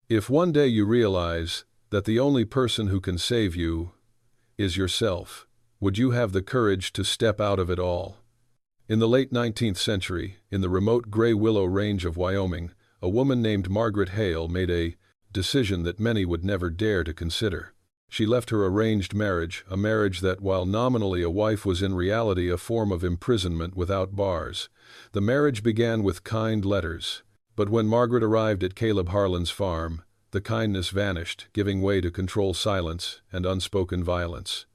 If one day you realize that the only person who can save you is yourself, would you have the courage to step out of it all? In the late 19th century, in the remote Gray Willow Range of Wyoming, a woman named Margaret Hale made a decision that many would never dare to consider. She left her arranged marriage, a marriage that, while nominally a wife, was in reality a form of imprisonment without bars. The marriage began with kind letters, but when Margaret arrived at Caleb Harlan's farm, the kindness vanished, giving way to controlled silence and unspoken violence.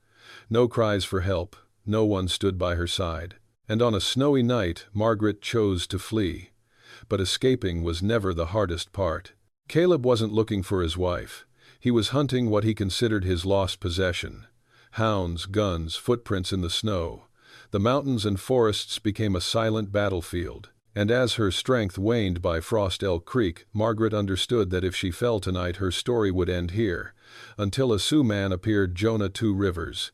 No cries for help, no one stood by her side. And on a snowy night, Margaret chose to flee. But escaping was never the hardest part. Caleb wasn't looking for his wife. He was hunting what he considered his lost possession. Hounds, guns, footprints in the snow. The mountains and forests became a silent battlefield. And as her strength waned by Frost Elk Creek, Margaret understood that if she fell tonight, her story would end here. Until a Sioux man appeared, Jonah Two Rivers.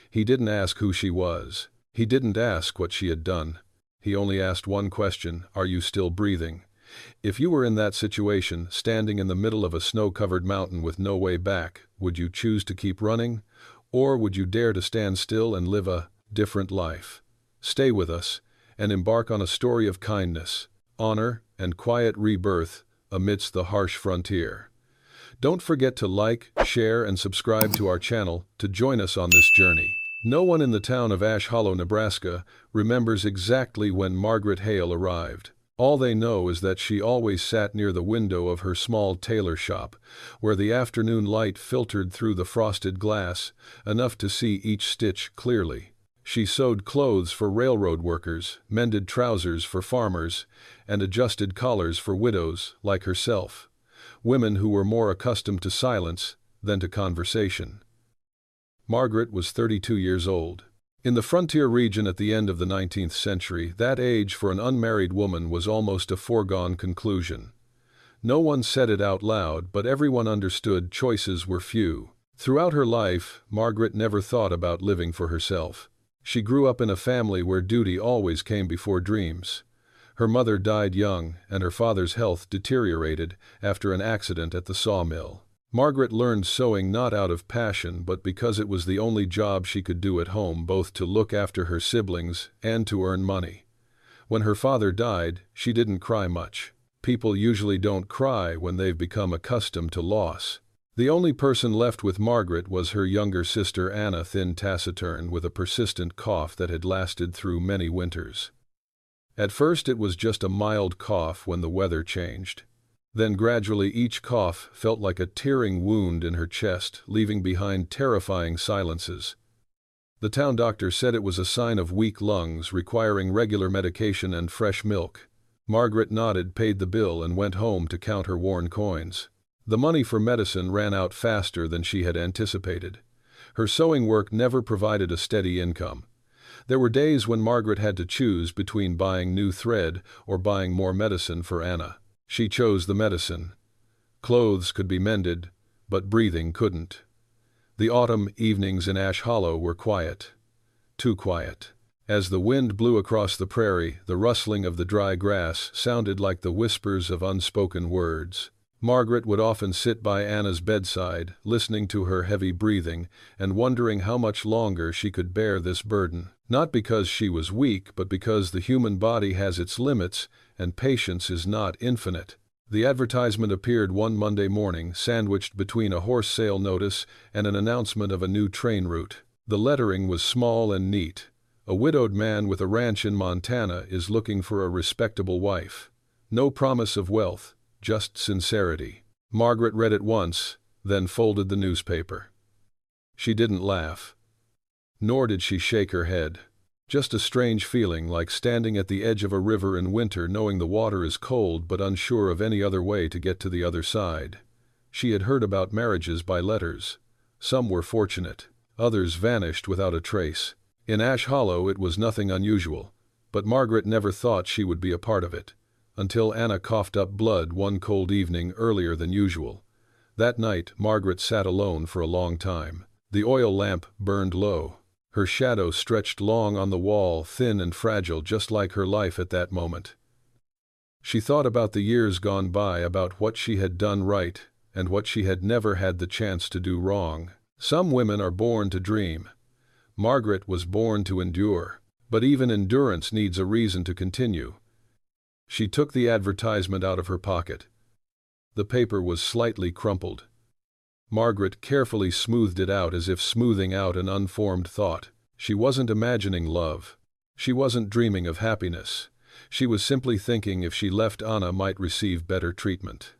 He didn't ask who she was. He didn't ask what she had done. He only asked one question: are you still breathing? If you were in that situation, standing in the middle of a snow-covered mountain with no way back, would you choose to keep running? Or would you dare to stand still and live a different life? Stay with us and embark on a story of kindness, honor, and quiet rebirth amidst the harsh frontier. Don't forget to like, share, and subscribe to our channel to join us on this journey. No one in the town of Ash Hollow, Nebraska, remembers exactly when Margaret Hale arrived. All they know is that she always sat near the window of her small tailor shop, where the afternoon light filtered through the frosted glass, enough to see each stitch clearly. She sewed clothes for railroad workers, mended trousers for farmers, and adjusted collars for widows like herself, women who were more accustomed to silence than to conversation. Margaret was 32 years old. In the frontier region at the end of the 19th century, that age for an unmarried woman was almost a foregone conclusion. No one said it out loud, but everyone understood choices were few. Throughout her life, Margaret never thought about living for herself. She grew up in a family where duty always came before dreams. Her mother died young, and her father's health deteriorated after an accident at the sawmill. Margaret learned sewing not out of passion, but because it was the only job she could do at home, both to look after her siblings and to earn money. When her father died, she didn't cry much. People usually don't cry when they've become accustomed to loss. The only person left with Margaret was her younger sister Anna, thin, taciturn, with a persistent cough that had lasted through many winters. At first it was just a mild cough when the weather changed. Then gradually each cough felt like a tearing wound in her chest, leaving behind terrifying silences. The town doctor said it was a sign of weak lungs, requiring regular medication and fresh milk. Margaret nodded, paid the bill, and went home to count her worn coins. The money for medicine ran out faster than she had anticipated. Her sewing work never provided a steady income. There were days when Margaret had to choose between buying new thread or buying more medicine for Anna. She chose the medicine. Clothes could be mended, but breathing couldn't. The autumn evenings in Ash Hollow were quiet. Too quiet. As the wind blew across the prairie, the rustling of the dry grass sounded like the whispers of unspoken words. Margaret would often sit by Anna's bedside, listening to her heavy breathing and wondering how much longer she could bear this burden. Not because she was weak, but because the human body has its limits and patience is not infinite. The advertisement appeared one Monday morning, sandwiched between a horse sale notice and an announcement of a new train route. The lettering was small and neat. A widowed man with a ranch in Montana is looking for a respectable wife. No promise of wealth, just sincerity. Margaret read it once, then folded the newspaper. She didn't laugh. Nor did she shake her head. Just a strange feeling, like standing at the edge of a river in winter, knowing the water is cold but unsure of any other way to get to the other side. She had heard about marriages by letters. Some were fortunate. Others vanished without a trace. In Ash Hollow it was nothing unusual, but Margaret never thought she would be a part of it, until Anna coughed up blood one cold evening earlier than usual. That night Margaret sat alone for a long time. The oil lamp burned low. Her shadow stretched long on the wall, thin and fragile, just like her life at that moment. She thought about the years gone by, about what she had done right and what she had never had the chance to do wrong. Some women are born to dream. Margaret was born to endure. But even endurance needs a reason to continue. She took the advertisement out of her pocket. The paper was slightly crumpled. Margaret carefully smoothed it out as if smoothing out an unformed thought. She wasn't imagining love. She wasn't dreaming of happiness. She was simply thinking if she left Anna might receive better treatment.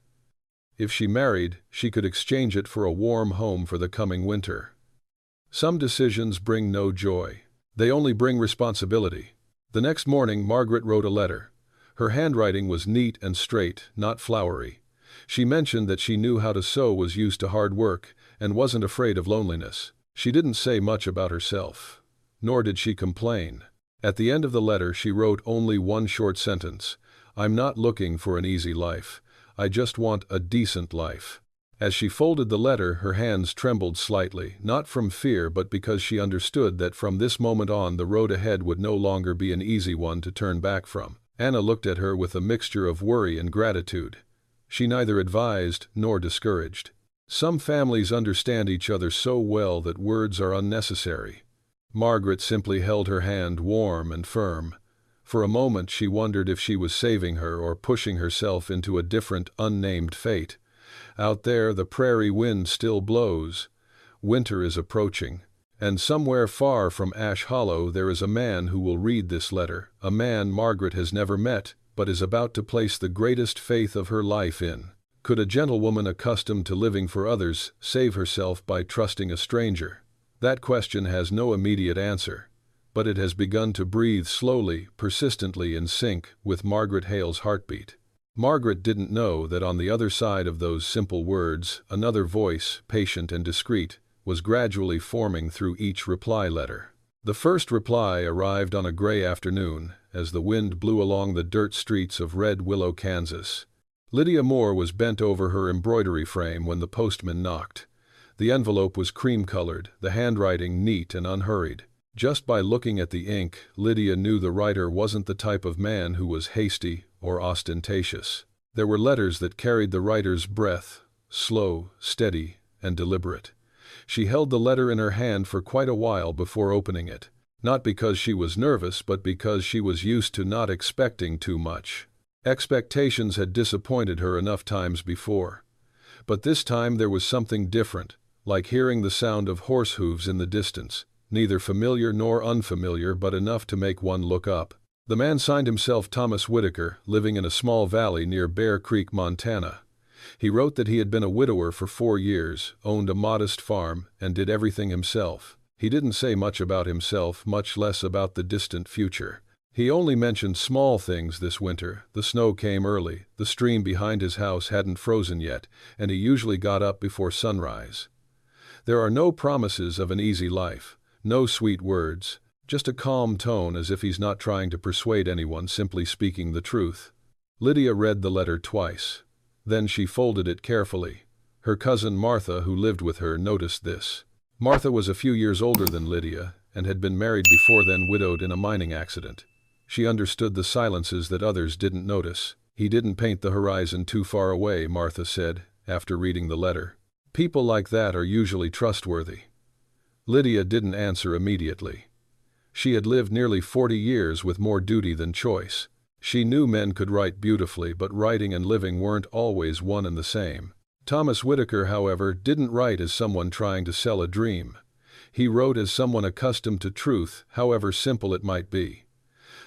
If she married, she could exchange it for a warm home for the coming winter. Some decisions bring no joy. They only bring responsibility. The next morning, Margaret wrote a letter. Her handwriting was neat and straight, not flowery. She mentioned that she knew how to sew, was used to hard work, and wasn't afraid of loneliness. She didn't say much about herself. Nor did she complain. At the end of the letter, she wrote only one short sentence. "I'm not looking for an easy life. I just want a decent life." As she folded the letter, her hands trembled slightly, not from fear but because she understood that from this moment on the road ahead would no longer be an easy one to turn back from. Anna looked at her with a mixture of worry and gratitude. She neither advised nor discouraged. Some families understand each other so well that words are unnecessary. Margaret simply held her hand warm and firm. For a moment she wondered if she was saving her or pushing herself into a different, unnamed fate. Out there the prairie wind still blows. Winter is approaching. And somewhere far from Ash Hollow there is a man who will read this letter, a man Margaret has never met, but is about to place the greatest faith of her life in. Could a gentlewoman accustomed to living for others save herself by trusting a stranger? That question has no immediate answer, but it has begun to breathe slowly, persistently in sync with Margaret Hale's heartbeat. Margaret didn't know that on the other side of those simple words, another voice, patient and discreet, was gradually forming through each reply letter. The first reply arrived on a gray afternoon, as the wind blew along the dirt streets of Red Willow, Kansas. Lydia Moore was bent over her embroidery frame when the postman knocked. The envelope was cream-colored, the handwriting neat and unhurried. Just by looking at the ink, Lydia knew the writer wasn't the type of man who was hasty or ostentatious. There were letters that carried the writer's breath, slow, steady, and deliberate. She held the letter in her hand for quite a while before opening it, not because she was nervous but because she was used to not expecting too much. Expectations had disappointed her enough times before. But this time there was something different, like hearing the sound of horse hooves in the distance, neither familiar nor unfamiliar but enough to make one look up. The man signed himself Thomas Whitaker, living in a small valley near Bear Creek, Montana. He wrote that he had been a widower for 4 years, owned a modest farm, and did everything himself. He didn't say much about himself, much less about the distant future. He only mentioned small things this winter. The snow came early, the stream behind his house hadn't frozen yet, and he usually got up before sunrise. There are no promises of an easy life, no sweet words, just a calm tone as if he's not trying to persuade anyone, simply speaking the truth. Lydia read the letter twice. Then she folded it carefully. Her cousin Martha, who lived with her, noticed this. Martha was a few years older than Lydia, and had been married before then, widowed in a mining accident. She understood the silences that others didn't notice. "He didn't paint the horizon too far away," Martha said, after reading the letter. "People like that are usually trustworthy." Lydia didn't answer immediately. She had lived nearly 40 years with more duty than choice. She knew men could write beautifully, but writing and living weren't always one and the same. Thomas Whitaker, however, didn't write as someone trying to sell a dream. He wrote as someone accustomed to truth, however simple it might be.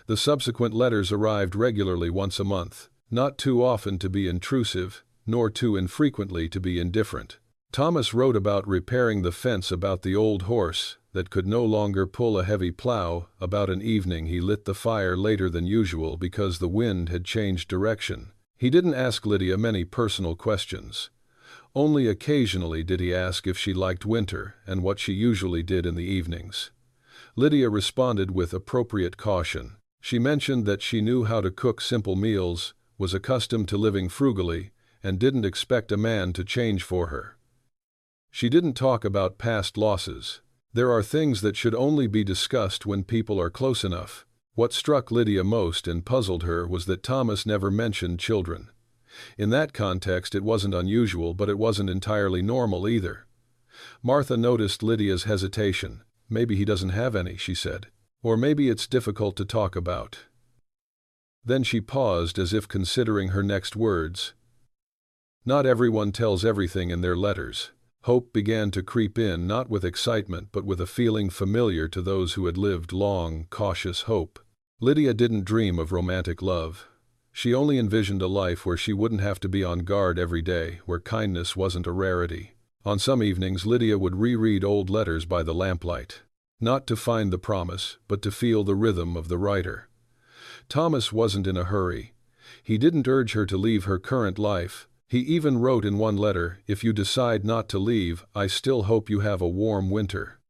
The subsequent letters arrived regularly once a month, not too often to be intrusive, nor too infrequently to be indifferent. Thomas wrote about repairing the fence, about the old horse that could no longer pull a heavy plow, about an evening he lit the fire later than usual because the wind had changed direction. He didn't ask Lydia many personal questions. Only occasionally did he ask if she liked winter and what she usually did in the evenings. Lydia responded with appropriate caution. She mentioned that she knew how to cook simple meals, was accustomed to living frugally, and didn't expect a man to change for her. She didn't talk about past losses. There are things that should only be discussed when people are close enough. What struck Lydia most and puzzled her was that Thomas never mentioned children. In that context, it wasn't unusual, but it wasn't entirely normal either. Martha noticed Lydia's hesitation. "Maybe he doesn't have any," she said. "Or maybe it's difficult to talk about." Then she paused as if considering her next words. "Not everyone tells everything in their letters." Hope began to creep in, not with excitement but with a feeling familiar to those who had lived long, cautious hope. Lydia didn't dream of romantic love. She only envisioned a life where she wouldn't have to be on guard every day, where kindness wasn't a rarity. On some evenings, Lydia would reread old letters by the lamplight. Not to find the promise, but to feel the rhythm of the writer. Thomas wasn't in a hurry. He didn't urge her to leave her current life. He even wrote in one letter, "If you decide not to leave, I still hope you have a warm winter."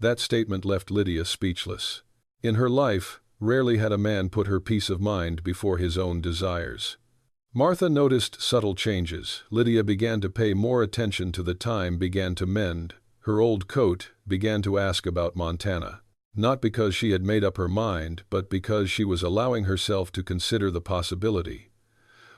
That statement left Lydia speechless. In her life, rarely had a man put her peace of mind before his own desires. Martha noticed subtle changes. Lydia began to pay more attention to the time, began to mend her old coat, began to ask about Montana. Not because she had made up her mind, but because she was allowing herself to consider the possibility.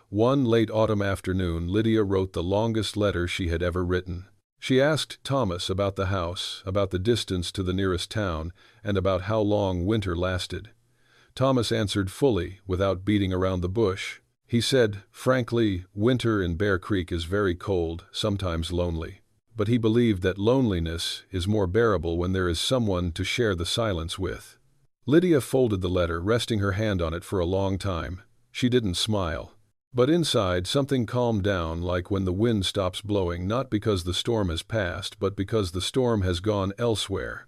One late autumn afternoon, Lydia wrote the longest letter she had ever written. She asked Thomas about the house, about the distance to the nearest town, and about how long winter lasted. Thomas answered fully, without beating around the bush. He said, frankly, winter in Bear Creek is very cold, sometimes lonely. But he believed that loneliness is more bearable when there is someone to share the silence with. Lydia folded the letter, resting her hand on it for a long time. She didn't smile. But inside, something calmed down, like when the wind stops blowing, not because the storm has passed, but because the storm has gone elsewhere.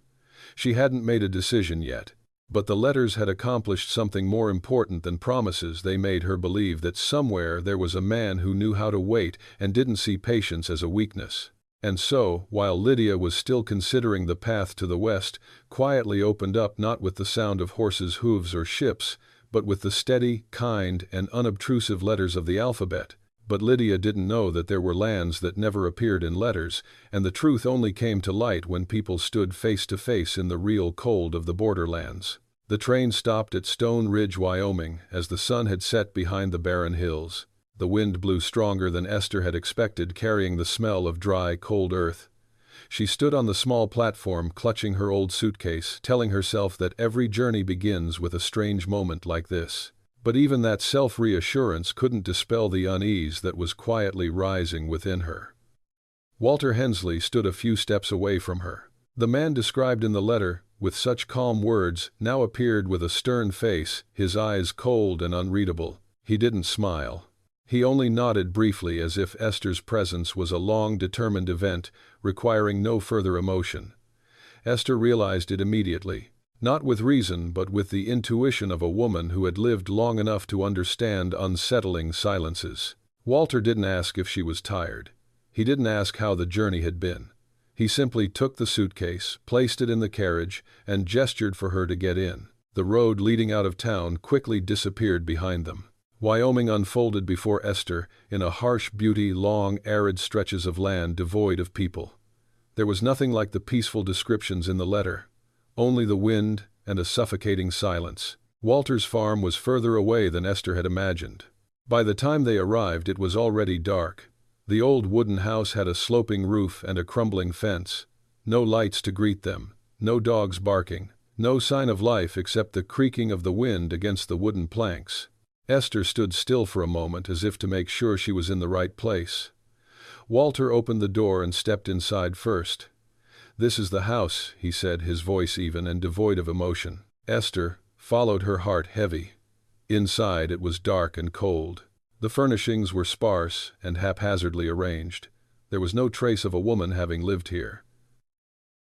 She hadn't made a decision yet. But the letters had accomplished something more important than promises. They made her believe that somewhere there was a man who knew how to wait and didn't see patience as a weakness. And so, while Lydia was still considering the path to the west, quietly opened up, not with the sound of horses' hooves or ships, but with the steady, kind, and unobtrusive letters of the alphabet. But Lydia didn't know that there were lands that never appeared in letters, and the truth only came to light when people stood face to face in the real cold of the borderlands. The train stopped at Stone Ridge, Wyoming, as the sun had set behind the barren hills. The wind blew stronger than Esther had expected, carrying the smell of dry, cold earth. She stood on the small platform, clutching her old suitcase, telling herself that every journey begins with a strange moment like this. But even that self-reassurance couldn't dispel the unease that was quietly rising within her. Walter Hensley stood a few steps away from her. The man described in the letter, with such calm words, now appeared with a stern face, his eyes cold and unreadable. He didn't smile. He only nodded briefly, as if Esther's presence was a long, determined event, requiring no further emotion. Esther realized it immediately. Not with reason, but with the intuition of a woman who had lived long enough to understand unsettling silences. Walter didn't ask if she was tired. He didn't ask how the journey had been. He simply took the suitcase, placed it in the carriage, and gestured for her to get in. The road leading out of town quickly disappeared behind them. Wyoming unfolded before Esther in a harsh beauty, long, arid stretches of land devoid of people. There was nothing like the peaceful descriptions in the letter. Only the wind and a suffocating silence. Walter's farm was further away than Esther had imagined. By the time they arrived, it was already dark. The old wooden house had a sloping roof and a crumbling fence. No lights to greet them, no dogs barking, no sign of life except the creaking of the wind against the wooden planks. Esther stood still for a moment, as if to make sure she was in the right place. Walter opened the door and stepped inside first. "This is the house," he said, his voice even and devoid of emotion. Esther followed, her heart heavy. Inside, it was dark and cold. The furnishings were sparse and haphazardly arranged. There was no trace of a woman having lived here.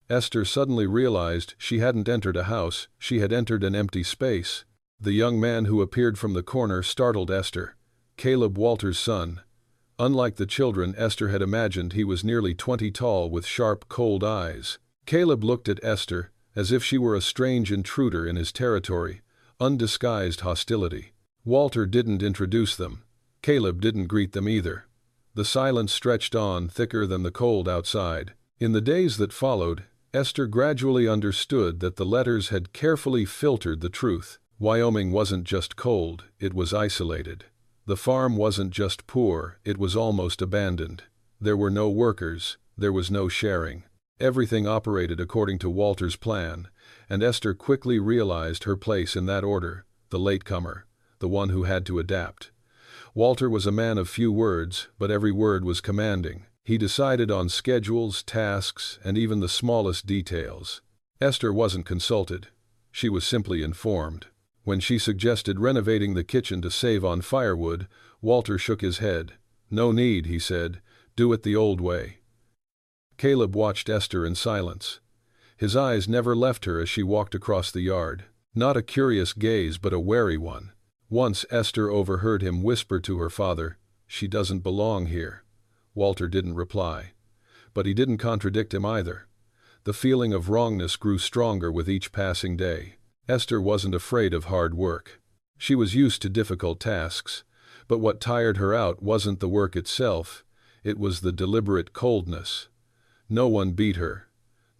Esther suddenly realized she hadn't entered a house, she had entered an empty space. The young man who appeared from the corner startled Esther. Caleb, Walter's son. Unlike the children Esther had imagined, he was nearly 20 tall with sharp, cold eyes. Caleb looked at Esther as if she were a strange intruder in his territory, undisguised hostility. Walter didn't introduce them. Caleb didn't greet them either. The silence stretched on, thicker than the cold outside. In the days that followed, Esther gradually understood that the letters had carefully filtered the truth. Wyoming wasn't just cold, it was isolated. The farm wasn't just poor, it was almost abandoned. There were no workers, there was no sharing. Everything operated according to Walter's plan, and Esther quickly realized her place in that order, the latecomer, the one who had to adapt. Walter was a man of few words, but every word was commanding. He decided on schedules, tasks, and even the smallest details. Esther wasn't consulted. She was simply informed. When she suggested renovating the kitchen to save on firewood, Walter shook his head. "No need," he said. "Do it the old way." Caleb watched Esther in silence. His eyes never left her as she walked across the yard. Not a curious gaze, but a wary one. Once Esther overheard him whisper to her father, "She doesn't belong here." Walter didn't reply. But he didn't contradict him either. The feeling of wrongness grew stronger with each passing day. Esther wasn't afraid of hard work. She was used to difficult tasks, but what tired her out wasn't the work itself, it was the deliberate coldness. No one beat her.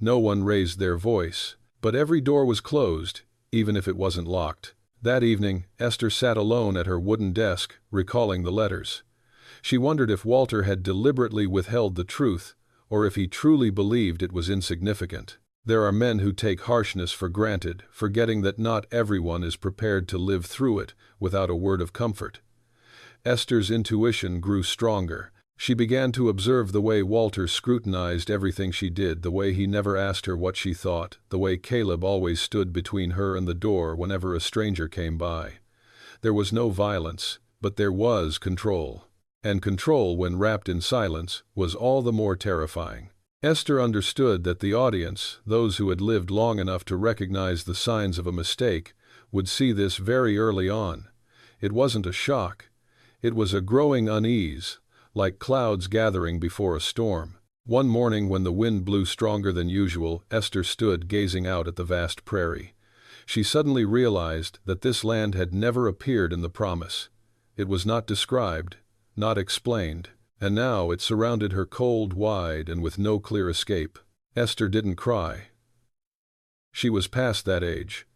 No one raised their voice. But every door was closed, even if it wasn't locked. That evening, Esther sat alone at her wooden desk, recalling the letters. She wondered if Walter had deliberately withheld the truth, or if he truly believed it was insignificant. There are men who take harshness for granted, forgetting that not everyone is prepared to live through it without a word of comfort. Esther's intuition grew stronger. She began to observe the way Walter scrutinized everything she did, the way he never asked her what she thought, the way Caleb always stood between her and the door whenever a stranger came by. There was no violence, but there was control. And control, when wrapped in silence, was all the more terrifying. Esther understood that the audience, those who had lived long enough to recognize the signs of a mistake, would see this very early on. It wasn't a shock. It was a growing unease, like clouds gathering before a storm. One morning when the wind blew stronger than usual, Esther stood gazing out at the vast prairie. She suddenly realized that this land had never appeared in the promise. It was not described, not explained, and now it surrounded her cold, wide, and with no clear escape. Esther didn't cry. She was past that age.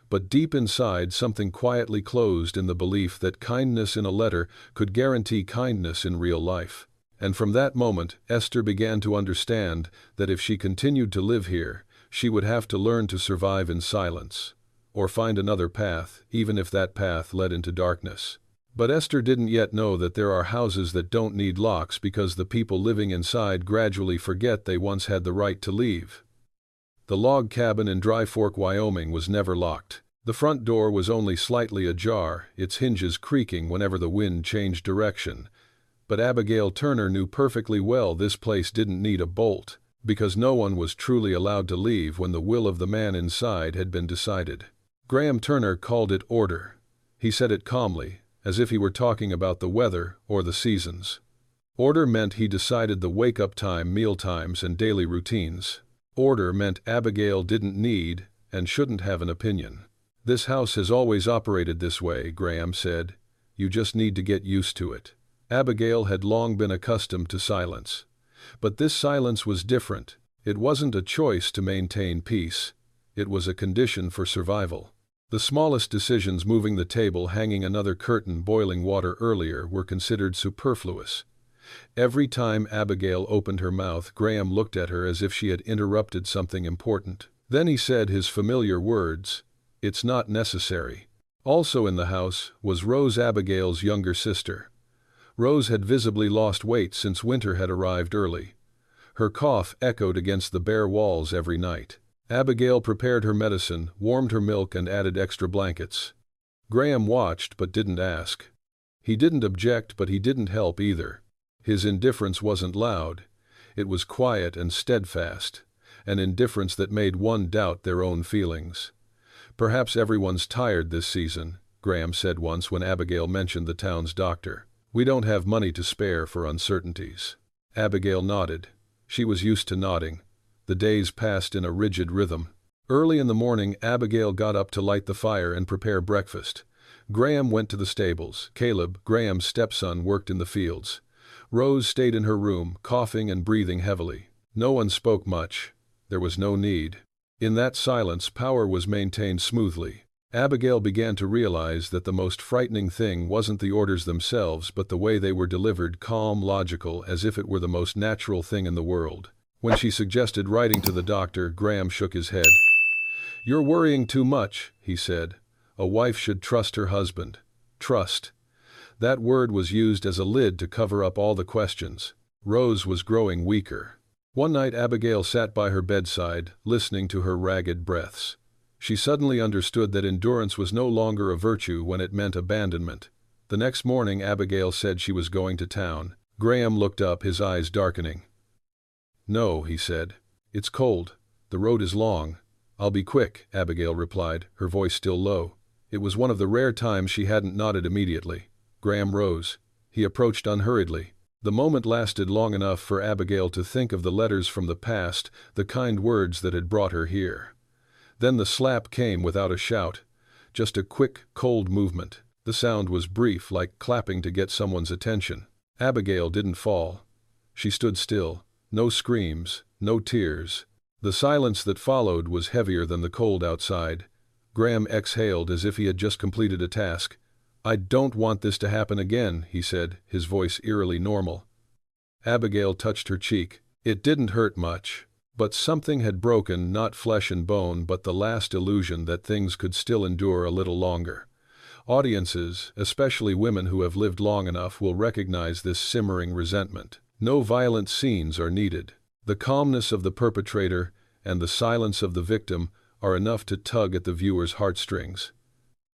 But deep inside, something quietly closed in the belief that kindness in a letter could guarantee kindness in real life. And from that moment, Esther began to understand that if she continued to live here, she would have to learn to survive in silence, or find another path, even if that path led into darkness. But Esther didn't yet know that there are houses that don't need locks because the people living inside gradually forget they once had the right to leave. The log cabin in Dry Fork, Wyoming was never locked. The front door was only slightly ajar, its hinges creaking whenever the wind changed direction. But Abigail Turner knew perfectly well this place didn't need a bolt, because no one was truly allowed to leave when the will of the man inside had been decided. Graham Turner called it order. He said it calmly, as if he were talking about the weather or the seasons. Order meant he decided the wake-up time, meal times, and daily routines. Order meant Abigail didn't need and shouldn't have an opinion. "This house has always operated this way," Graham said. "You just need to get used to it." Abigail had long been accustomed to silence. But this silence was different. It wasn't a choice to maintain peace. It was a condition for survival. The smallest decisions, moving the table, hanging another curtain, boiling water earlier, were considered superfluous. Every time Abigail opened her mouth, Graham looked at her as if she had interrupted something important. Then he said his familiar words, "It's not necessary." Also in the house was Rose, Abigail's younger sister. Rose had visibly lost weight since winter had arrived early. Her cough echoed against the bare walls every night. Abigail prepared her medicine, warmed her milk, and added extra blankets. Graham watched but didn't ask. He didn't object, but he didn't help either. His indifference wasn't loud. It was quiet and steadfast, an indifference that made one doubt their own feelings. "Perhaps everyone's tired this season," Graham said once when Abigail mentioned the town's doctor. "We don't have money to spare for uncertainties." Abigail nodded. She was used to nodding. The days passed in a rigid rhythm. Early in the morning, Abigail got up to light the fire and prepare breakfast. Graham went to the stables. Caleb, Graham's stepson, worked in the fields. Rose stayed in her room, coughing and breathing heavily. No one spoke much. There was no need. In that silence, power was maintained smoothly. Abigail began to realize that the most frightening thing wasn't the orders themselves but the way they were delivered, calm, logical, as if it were the most natural thing in the world. When she suggested writing to the doctor, Graham shook his head. "You're worrying too much," he said. "A wife should trust her husband." Trust. That word was used as a lid to cover up all the questions. Rose was growing weaker. One night Abigail sat by her bedside, listening to her ragged breaths. She suddenly understood that endurance was no longer a virtue when it meant abandonment. The next morning Abigail said she was going to town. Graham looked up, his eyes darkening. "No," he said. "It's cold. The road is long." "I'll be quick," Abigail replied, her voice still low. It was one of the rare times she hadn't nodded immediately. Graham rose. He approached unhurriedly. The moment lasted long enough for Abigail to think of the letters from the past, the kind words that had brought her here. Then the slap came without a shout. Just a quick, cold movement. The sound was brief, like clapping to get someone's attention. Abigail didn't fall. She stood still. No screams, no tears. The silence that followed was heavier than the cold outside. Graham exhaled as if he had just completed a task. "I don't want this to happen again," he said, his voice eerily normal. Abigail touched her cheek. It didn't hurt much. But something had broken, not flesh and bone, but the last illusion that things could still endure a little longer. Audiences, especially women who have lived long enough, will recognize this simmering resentment. No violent scenes are needed. The calmness of the perpetrator and the silence of the victim are enough to tug at the viewer's heartstrings.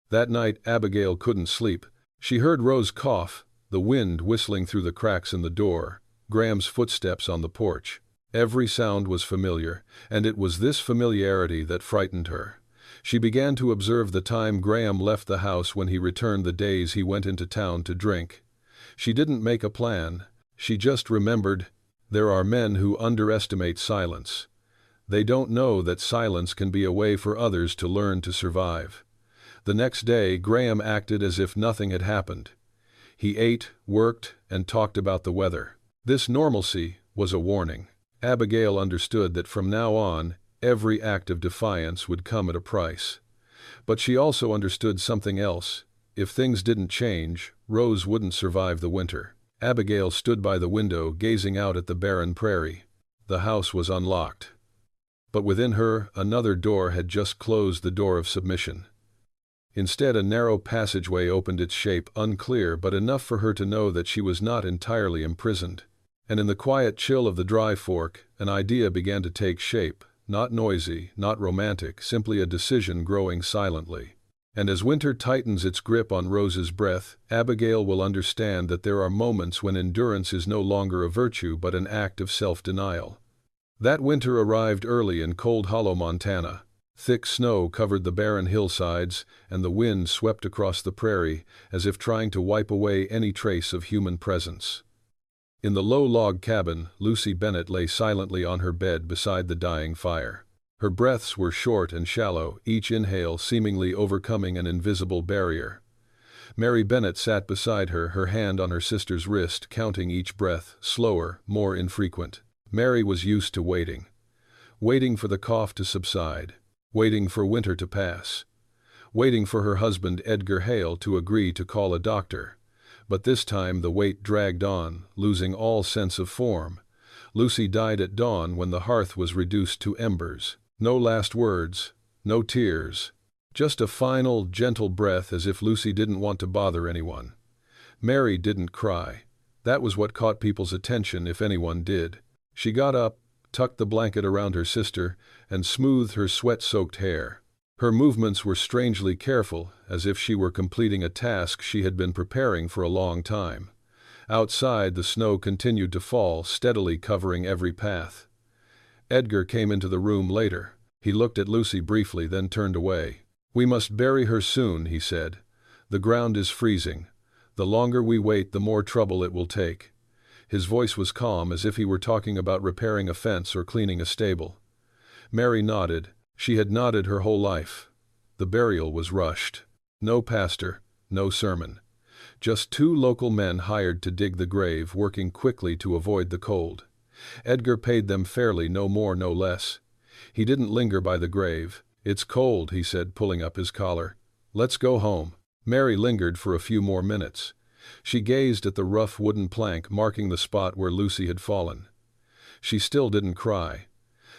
That night Abigail couldn't sleep. She heard Rose cough, the wind whistling through the cracks in the door, Graham's footsteps on the porch. Every sound was familiar, and it was this familiarity that frightened her. She began to observe the time Graham left the house when he returned, the days he went into town to drink. She didn't make a plan. She just remembered. There are men who underestimate silence. They don't know that silence can be a way for others to learn to survive. The next day, Graham acted as if nothing had happened. He ate, worked, and talked about the weather. This normalcy was a warning. Abigail understood that from now on, every act of defiance would come at a price. But she also understood something else. If things didn't change, Rose wouldn't survive the winter. Abigail stood by the window, gazing out at the barren prairie. The house was unlocked. But within her, another door had just closed, the door of submission. Instead, a narrow passageway opened its shape, unclear but enough for her to know that she was not entirely imprisoned. And in the quiet chill of the dry fork, an idea began to take shape, not noisy, not romantic, simply a decision growing silently. And as winter tightens its grip on Rose's breath, Abigail will understand that there are moments when endurance is no longer a virtue but an act of self-denial. That winter arrived early in cold Hollow, Montana. Thick snow covered the barren hillsides, and the wind swept across the prairie as if trying to wipe away any trace of human presence. In the low log cabin, Lucy Bennett lay silently on her bed beside the dying fire. Her breaths were short and shallow, each inhale seemingly overcoming an invisible barrier. Mary Bennett sat beside her, her hand on her sister's wrist, counting each breath, slower, more infrequent. Mary was used to waiting. Waiting for the cough to subside. Waiting for winter to pass. Waiting for her husband Edgar Hale to agree to call a doctor. But this time the wait dragged on, losing all sense of form. Lucy died at dawn when the hearth was reduced to embers. No last words, no tears. Just a final, gentle breath, as if Lucy didn't want to bother anyone. Mary didn't cry. That was what caught people's attention, if anyone did. She got up, tucked the blanket around her sister, and smoothed her sweat-soaked hair. Her movements were strangely careful, as if she were completing a task she had been preparing for a long time. Outside, the snow continued to fall, steadily covering every path. Edgar came into the room later. He looked at Lucy briefly, then turned away. "We must bury her soon," he said. "The ground is freezing. The longer we wait, the more trouble it will take." His voice was calm, as if he were talking about repairing a fence or cleaning a stable. Mary nodded. She had nodded her whole life. The burial was rushed. No pastor, no sermon. Just two local men hired to dig the grave, working quickly to avoid the cold. Edgar paid them fairly, no more, no less. He didn't linger by the grave. "It's cold," he said, pulling up his collar. "Let's go home." Mary lingered for a few more minutes. She gazed at the rough wooden plank marking the spot where Lucy had fallen. She still didn't cry.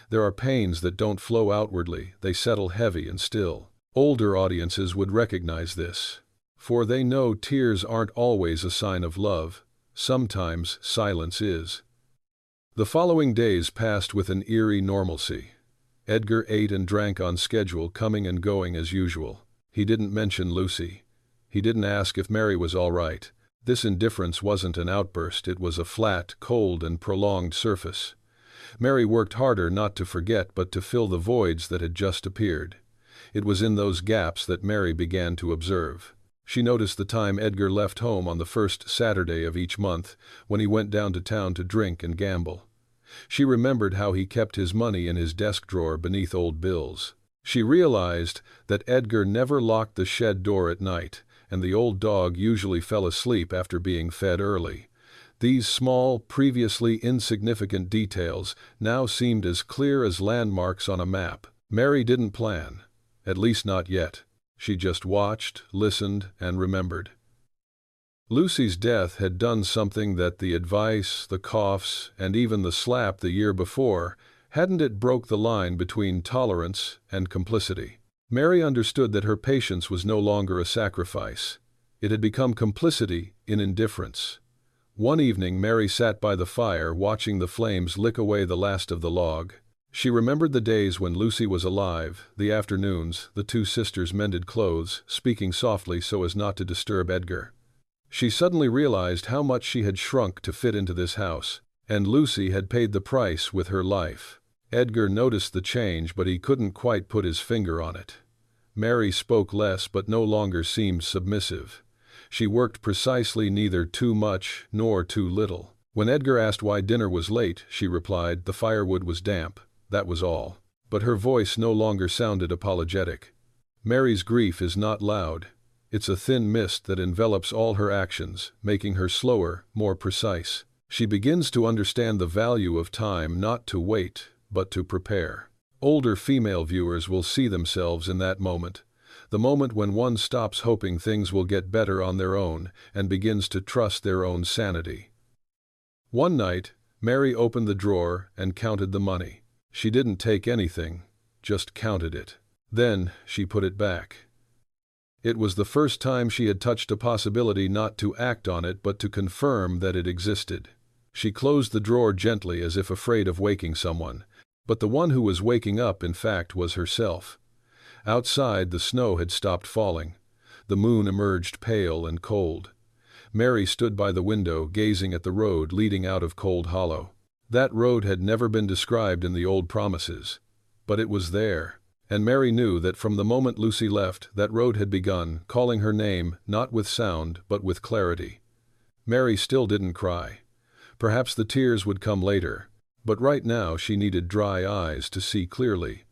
There are pains that don't flow outwardly, they settle heavy and still. Older audiences would recognize this, for they know tears aren't always a sign of love. Sometimes silence is. The following days passed with an eerie normalcy. Edgar ate and drank on schedule, coming and going as usual. He didn't mention Lucy. He didn't ask if Mary was all right. This indifference wasn't an outburst, it was a flat, cold, and prolonged surface. Mary worked harder not to forget but to fill the voids that had just appeared. It was in those gaps that Mary began to observe. She noticed the time Edgar left home on the first Saturday of each month, when he went down to town to drink and gamble. She remembered how he kept his money in his desk drawer beneath old bills. She realized that Edgar never locked the shed door at night, and the old dog usually fell asleep after being fed early. These small, previously insignificant details now seemed as clear as landmarks on a map. Mary didn't plan, at least not yet. She just watched, listened, and remembered. Lucy's death had done something that the advice, the coughs, and even the slap the year before hadn't. It broke the line between tolerance and complicity. Mary understood that her patience was no longer a sacrifice. It had become complicity in indifference. One evening Mary sat by the fire watching the flames lick away the last of the log. She remembered the days when Lucy was alive, the afternoons the two sisters mended clothes, speaking softly so as not to disturb Edgar. She suddenly realized how much she had shrunk to fit into this house, and Lucy had paid the price with her life. Edgar noticed the change, but he couldn't quite put his finger on it. Mary spoke less but no longer seemed submissive. She worked precisely, neither too much nor too little. When Edgar asked why dinner was late, she replied, "The firewood was damp, that was all." But her voice no longer sounded apologetic. Mary's grief is not loud. It's a thin mist that envelops all her actions, making her slower, more precise. She begins to understand the value of time, not to wait, but to prepare. Older female viewers will see themselves in that moment, the moment when one stops hoping things will get better on their own and begins to trust their own sanity. One night, Mary opened the drawer and counted the money. She didn't take anything, just counted it. Then she put it back. It was the first time she had touched a possibility, not to act on it but to confirm that it existed. She closed the drawer gently as if afraid of waking someone, but the one who was waking up in fact was herself. Outside the snow had stopped falling. The moon emerged pale and cold. Mary stood by the window gazing at the road leading out of Cold Hollow. That road had never been described in the old promises, but it was there. And Mary knew that from the moment Lucy left, that road had begun, calling her name, not with sound, but with clarity. Mary still didn't cry. Perhaps the tears would come later, but right now she needed dry eyes to see clearly.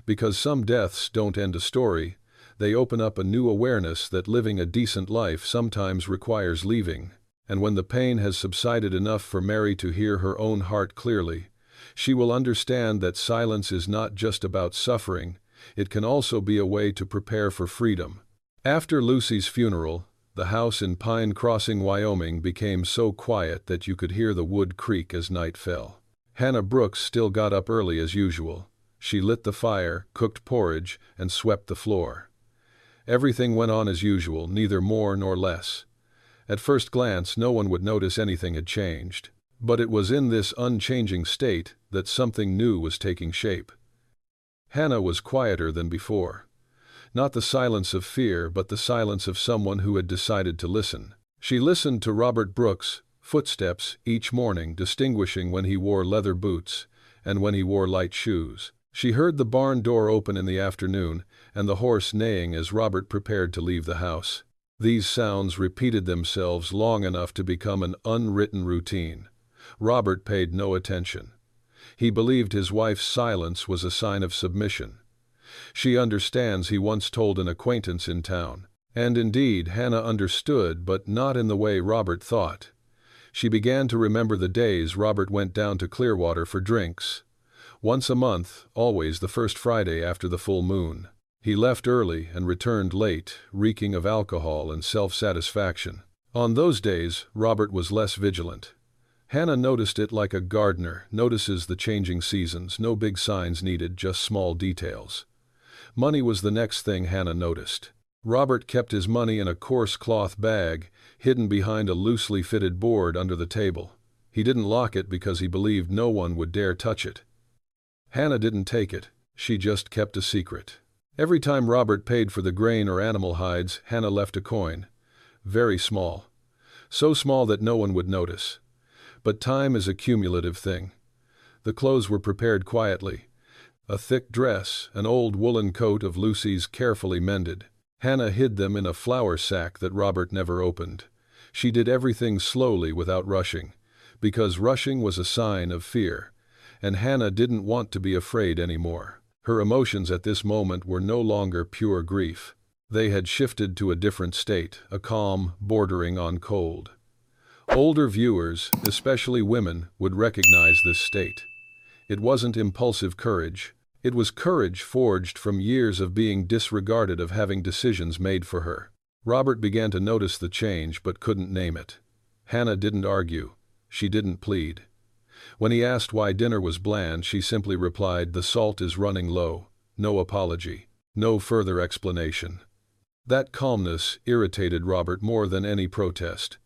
Because some deaths don't end a story, they open up a new awareness that living a decent life sometimes requires leaving. And when the pain has subsided enough for Mary to hear her own heart clearly, she will understand that silence is not just about suffering. It can also be a way to prepare for freedom. After Lucy's funeral, the house in Pine Crossing, Wyoming became so quiet that you could hear the wood creak as night fell. Hannah Brooks still got up early as usual. She lit the fire, cooked porridge, and swept the floor. Everything went on as usual, neither more nor less. At first glance, no one would notice anything had changed. But it was in this unchanging state that something new was taking shape. Hannah was quieter than before. Not the silence of fear, but the silence of someone who had decided to listen. She listened to Robert Brooks' footsteps each morning, distinguishing when he wore leather boots and when he wore light shoes. She heard the barn door open in the afternoon and the horse neighing as Robert prepared to leave the house. These sounds repeated themselves long enough to become an unwritten routine. Robert paid no attention. He believed his wife's silence was a sign of submission. "She understands," he once told an acquaintance in town. And indeed, Hannah understood, but not in the way Robert thought. She began to remember the days Robert went down to Clearwater for drinks. Once a month, always the first Friday after the full moon. He left early and returned late, reeking of alcohol and self-satisfaction. On those days, Robert was less vigilant. Hannah noticed it like a gardener notices the changing seasons, no big signs needed, just small details. Money was the next thing Hannah noticed. Robert kept his money in a coarse cloth bag, hidden behind a loosely fitted board under the table. He didn't lock it because he believed no one would dare touch it. Hannah didn't take it, she just kept a secret. Every time Robert paid for the grain or animal hides, Hannah left a coin. Very small. So small that no one would notice. But time is a cumulative thing. The clothes were prepared quietly. A thick dress, an old woolen coat of Lucy's carefully mended. Hannah hid them in a flour sack that Robert never opened. She did everything slowly without rushing, because rushing was a sign of fear, and Hannah didn't want to be afraid anymore. Her emotions at this moment were no longer pure grief. They had shifted to a different state, a calm bordering on cold. Older viewers, especially women, would recognize this state. It wasn't impulsive courage. It was courage forged from years of being disregarded, of having decisions made for her. Robert began to notice the change but couldn't name it. Hannah didn't argue. She didn't plead. When he asked why dinner was bland, she simply replied, "The salt is running low." No apology. No further explanation. That calmness irritated Robert more than any protest.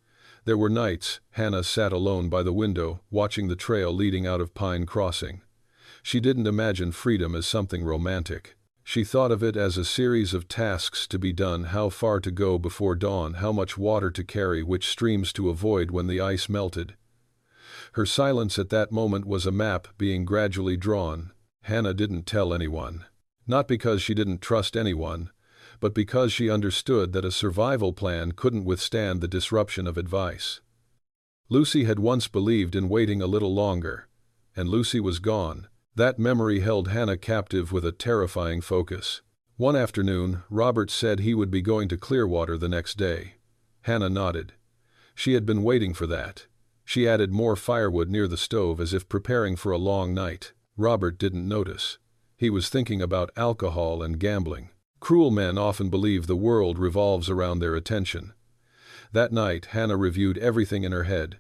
There were nights Hannah sat alone by the window, watching the trail leading out of Pine Crossing. She didn't imagine freedom as something romantic. She thought of it as a series of tasks to be done: how far to go before dawn, how much water to carry, which streams to avoid when the ice melted. Her silence at that moment was a map being gradually drawn. Hannah didn't tell anyone. Not because she didn't trust anyone, but because she understood that a survival plan couldn't withstand the disruption of advice. Lucy had once believed in waiting a little longer, and Lucy was gone. That memory held Hannah captive with a terrifying focus. One afternoon, Robert said he would be going to Clearwater the next day. Hannah nodded. She had been waiting for that. She added more firewood near the stove as if preparing for a long night. Robert didn't notice. He was thinking about alcohol and gambling. Cruel men often believe the world revolves around their attention. That night, Hannah reviewed everything in her head.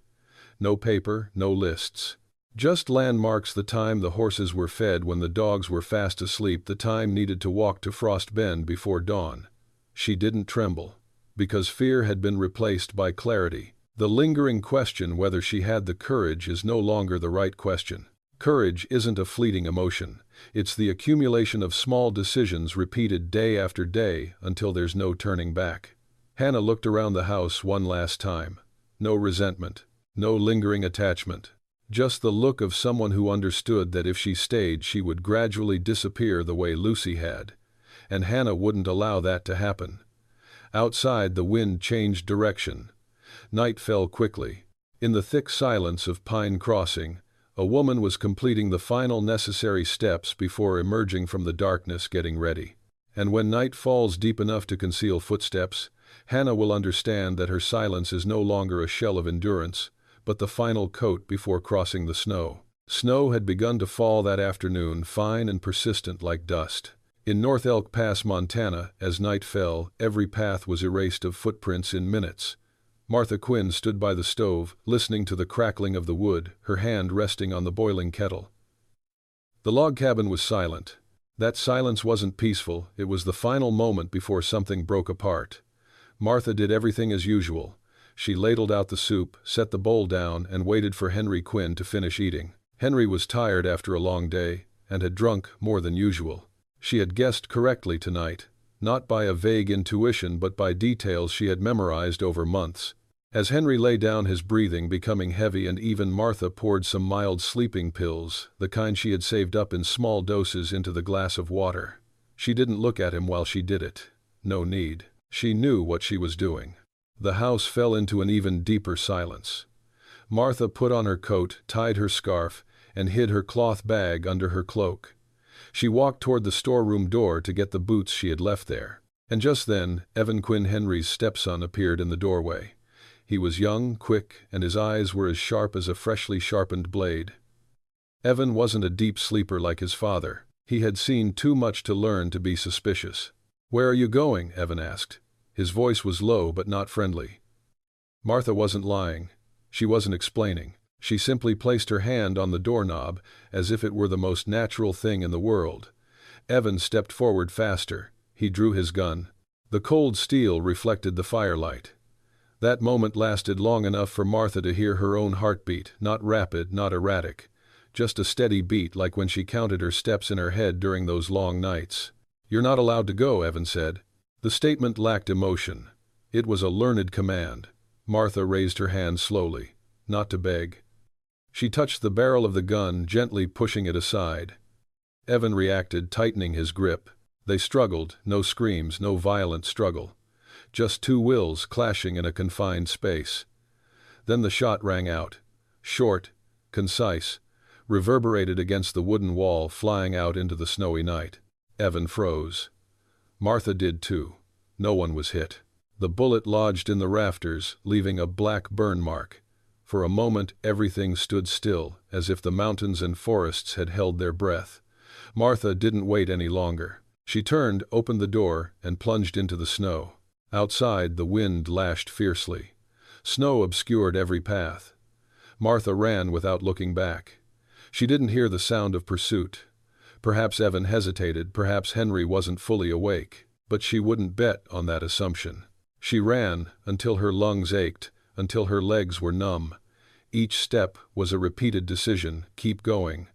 No paper, no lists. Just landmarks: the time the horses were fed when the dogs were fast asleep, the time needed to walk to Frost Bend before dawn. She didn't tremble, because fear had been replaced by clarity. The lingering question whether she had the courage is no longer the right question. Courage isn't a fleeting emotion. It's the accumulation of small decisions repeated day after day until there's no turning back. Hannah looked around the house one last time. No resentment, no lingering attachment. Just the look of someone who understood that if she stayed, she would gradually disappear the way Lucy had. And Hannah wouldn't allow that to happen. Outside, the wind changed direction. Night fell quickly. In the thick silence of Pine Crossing, a woman was completing the final necessary steps before emerging from the darkness, getting ready. And when night falls deep enough to conceal footsteps, Hannah will understand that her silence is no longer a shell of endurance, but the final coat before crossing the snow. Snow had begun to fall that afternoon, fine and persistent like dust. In North Elk Pass, Montana, as night fell, every path was erased of footprints in minutes. Martha Quinn stood by the stove, listening to the crackling of the wood, her hand resting on the boiling kettle. The log cabin was silent. That silence wasn't peaceful, it was the final moment before something broke apart. Martha did everything as usual. She ladled out the soup, set the bowl down, and waited for Henry Quinn to finish eating. Henry was tired after a long day, and had drunk more than usual. She had guessed correctly tonight, not by a vague intuition but by details she had memorized over months. As Henry lay down, his breathing becoming heavy, and even Martha poured some mild sleeping pills, the kind she had saved up in small doses, into the glass of water. She didn't look at him while she did it. No need. She knew what she was doing. The house fell into an even deeper silence. Martha put on her coat, tied her scarf, and hid her cloth bag under her cloak. She walked toward the storeroom door to get the boots she had left there. And just then, Evan Quinn, Henry's stepson, appeared in the doorway. He was young, quick, and his eyes were as sharp as a freshly sharpened blade. Evan wasn't a deep sleeper like his father. He had seen too much to learn to be suspicious. "Where are you going?" Evan asked. His voice was low but not friendly. Martha wasn't lying. She wasn't explaining. She simply placed her hand on the doorknob as if it were the most natural thing in the world. Evan stepped forward faster. He drew his gun. The cold steel reflected the firelight. That moment lasted long enough for Martha to hear her own heartbeat, not rapid, not erratic. Just a steady beat like when she counted her steps in her head during those long nights. "You're not allowed to go," Evan said. The statement lacked emotion. It was a learned command. Martha raised her hand slowly, not to beg. She touched the barrel of the gun, gently pushing it aside. Evan reacted, tightening his grip. They struggled, no screams, no violent struggle. Just two wills clashing in a confined space. Then the shot rang out. Short, concise, reverberated against the wooden wall, flying out into the snowy night. Evan froze. Martha did too. No one was hit. The bullet lodged in the rafters, leaving a black burn mark. For a moment everything stood still, as if the mountains and forests had held their breath. Martha didn't wait any longer. She turned, opened the door, and plunged into the snow. Outside, the wind lashed fiercely. Snow obscured every path. Martha ran without looking back. She didn't hear the sound of pursuit. Perhaps Evan hesitated, perhaps Henry wasn't fully awake, but she wouldn't bet on that assumption. She ran until her lungs ached, until her legs were numb. Each step was a repeated decision: keep going.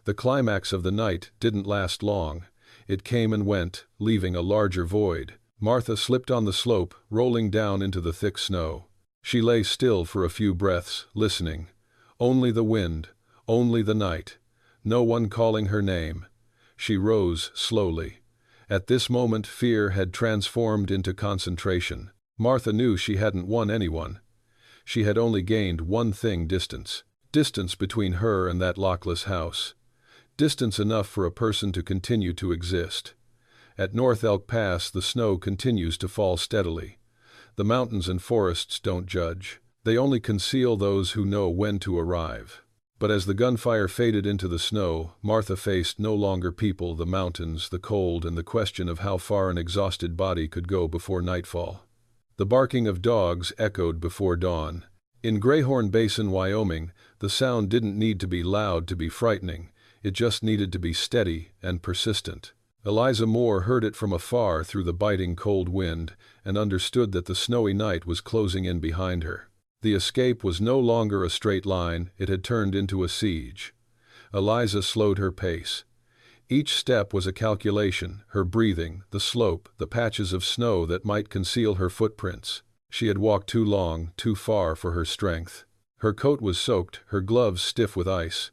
The climax of the night didn't last long. It came and went, leaving a larger void. Martha slipped on the slope, rolling down into the thick snow. She lay still for a few breaths, listening. Only the wind, only the night. No one calling her name. She rose slowly. At this moment fear had transformed into concentration. Martha knew she hadn't won anyone. She had only gained one thing: distance. Distance between her and that lockless house. Distance enough for a person to continue to exist. At North Elk Pass the snow continues to fall steadily. The mountains and forests don't judge. They only conceal those who know when to arrive. But as the gunfire faded into the snow, Martha faced no longer people, the mountains, the cold, and the question of how far an exhausted body could go before nightfall. The barking of dogs echoed before dawn. In Greyhorn Basin, Wyoming, the sound didn't need to be loud to be frightening. It just needed to be steady and persistent. Eliza Moore heard it from afar through the biting cold wind and understood that the snowy night was closing in behind her. The escape was no longer a straight line, it had turned into a siege. Eliza slowed her pace. Each step was a calculation: her breathing, the slope, the patches of snow that might conceal her footprints. She had walked too long, too far for her strength. Her coat was soaked, her gloves stiff with ice.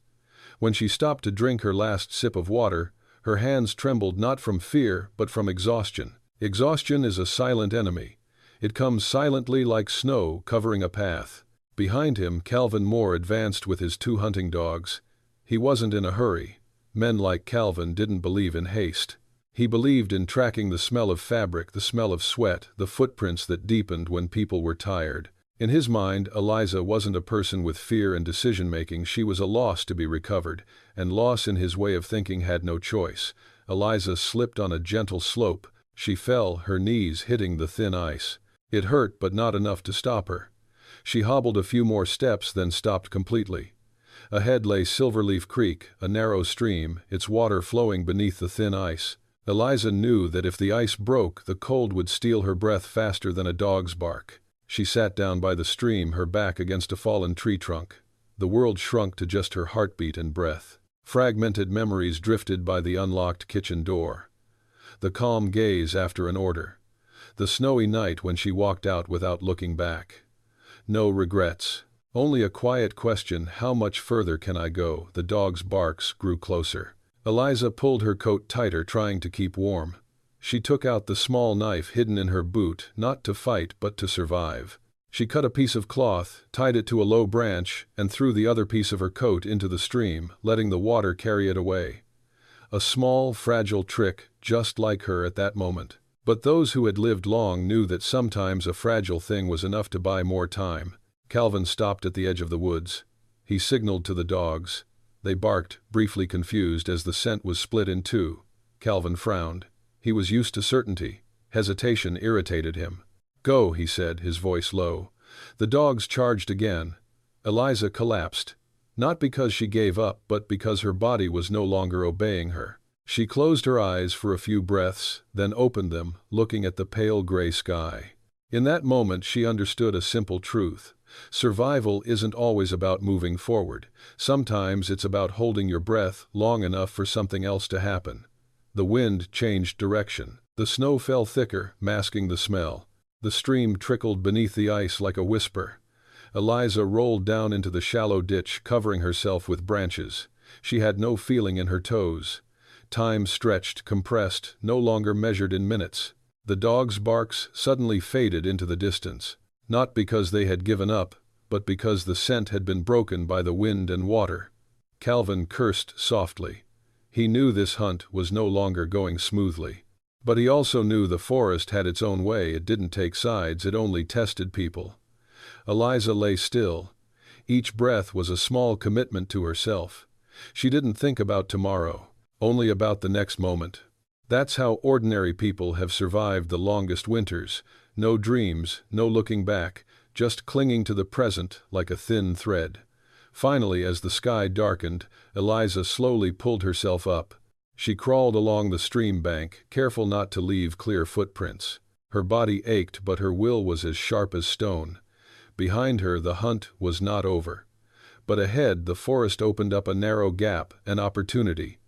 When she stopped to drink her last sip of water, her hands trembled not from fear but from exhaustion. Exhaustion is a silent enemy. It comes silently like snow covering a path. Behind him, Calvin Moore advanced with his 2 hunting dogs. He wasn't in a hurry. Men like Calvin didn't believe in haste. He believed in tracking the smell of fabric, the smell of sweat, the footprints that deepened when people were tired. In his mind, Eliza wasn't a person with fear and decision-making. She was a loss to be recovered, and loss in his way of thinking had no choice. Eliza slipped on a gentle slope. She fell, her knees hitting the thin ice. It hurt, but not enough to stop her. She hobbled a few more steps, then stopped completely. Ahead lay Silverleaf Creek, a narrow stream, its water flowing beneath the thin ice. Eliza knew that if the ice broke, the cold would steal her breath faster than a dog's bark. She sat down by the stream, her back against a fallen tree trunk. The world shrunk to just her heartbeat and breath. Fragmented memories drifted by the unlocked kitchen door. The calm gaze after an order. The snowy night when she walked out without looking back. No regrets. Only a quiet question: how much further can I go? The dog's barks grew closer. Eliza pulled her coat tighter, trying to keep warm. She took out the small knife hidden in her boot, not to fight but to survive. She cut a piece of cloth, tied it to a low branch, and threw the other piece of her coat into the stream, letting the water carry it away. A small, fragile trick, just like her at that moment. But those who had lived long knew that sometimes a fragile thing was enough to buy more time. Calvin stopped at the edge of the woods. He signaled to the dogs. They barked, briefly confused as the scent was split in two. Calvin frowned. He was used to certainty. Hesitation irritated him. "Go," he said, his voice low. The dogs charged again. Eliza collapsed. Not because she gave up, but because her body was no longer obeying her. She closed her eyes for a few breaths, then opened them, looking at the pale gray sky. In that moment she understood a simple truth. Survival isn't always about moving forward. Sometimes it's about holding your breath long enough for something else to happen. The wind changed direction. The snow fell thicker, masking the smell. The stream trickled beneath the ice like a whisper. Eliza rolled down into the shallow ditch, covering herself with branches. She had no feeling in her toes. Time stretched, compressed, no longer measured in minutes. The dogs' barks suddenly faded into the distance. Not because they had given up, but because the scent had been broken by the wind and water. Calvin cursed softly. He knew this hunt was no longer going smoothly. But he also knew the forest had its own way. It didn't take sides, it only tested people. Eliza lay still. Each breath was a small commitment to herself. She didn't think about tomorrow, only about the next moment. That's how ordinary people have survived the longest winters. No dreams, no looking back, just clinging to the present like a thin thread. Finally, as the sky darkened, Eliza slowly pulled herself up. She crawled along the stream bank, careful not to leave clear footprints. Her body ached, but her will was as sharp as stone. Behind her, the hunt was not over. But ahead, the forest opened up a narrow gap, an opportunity.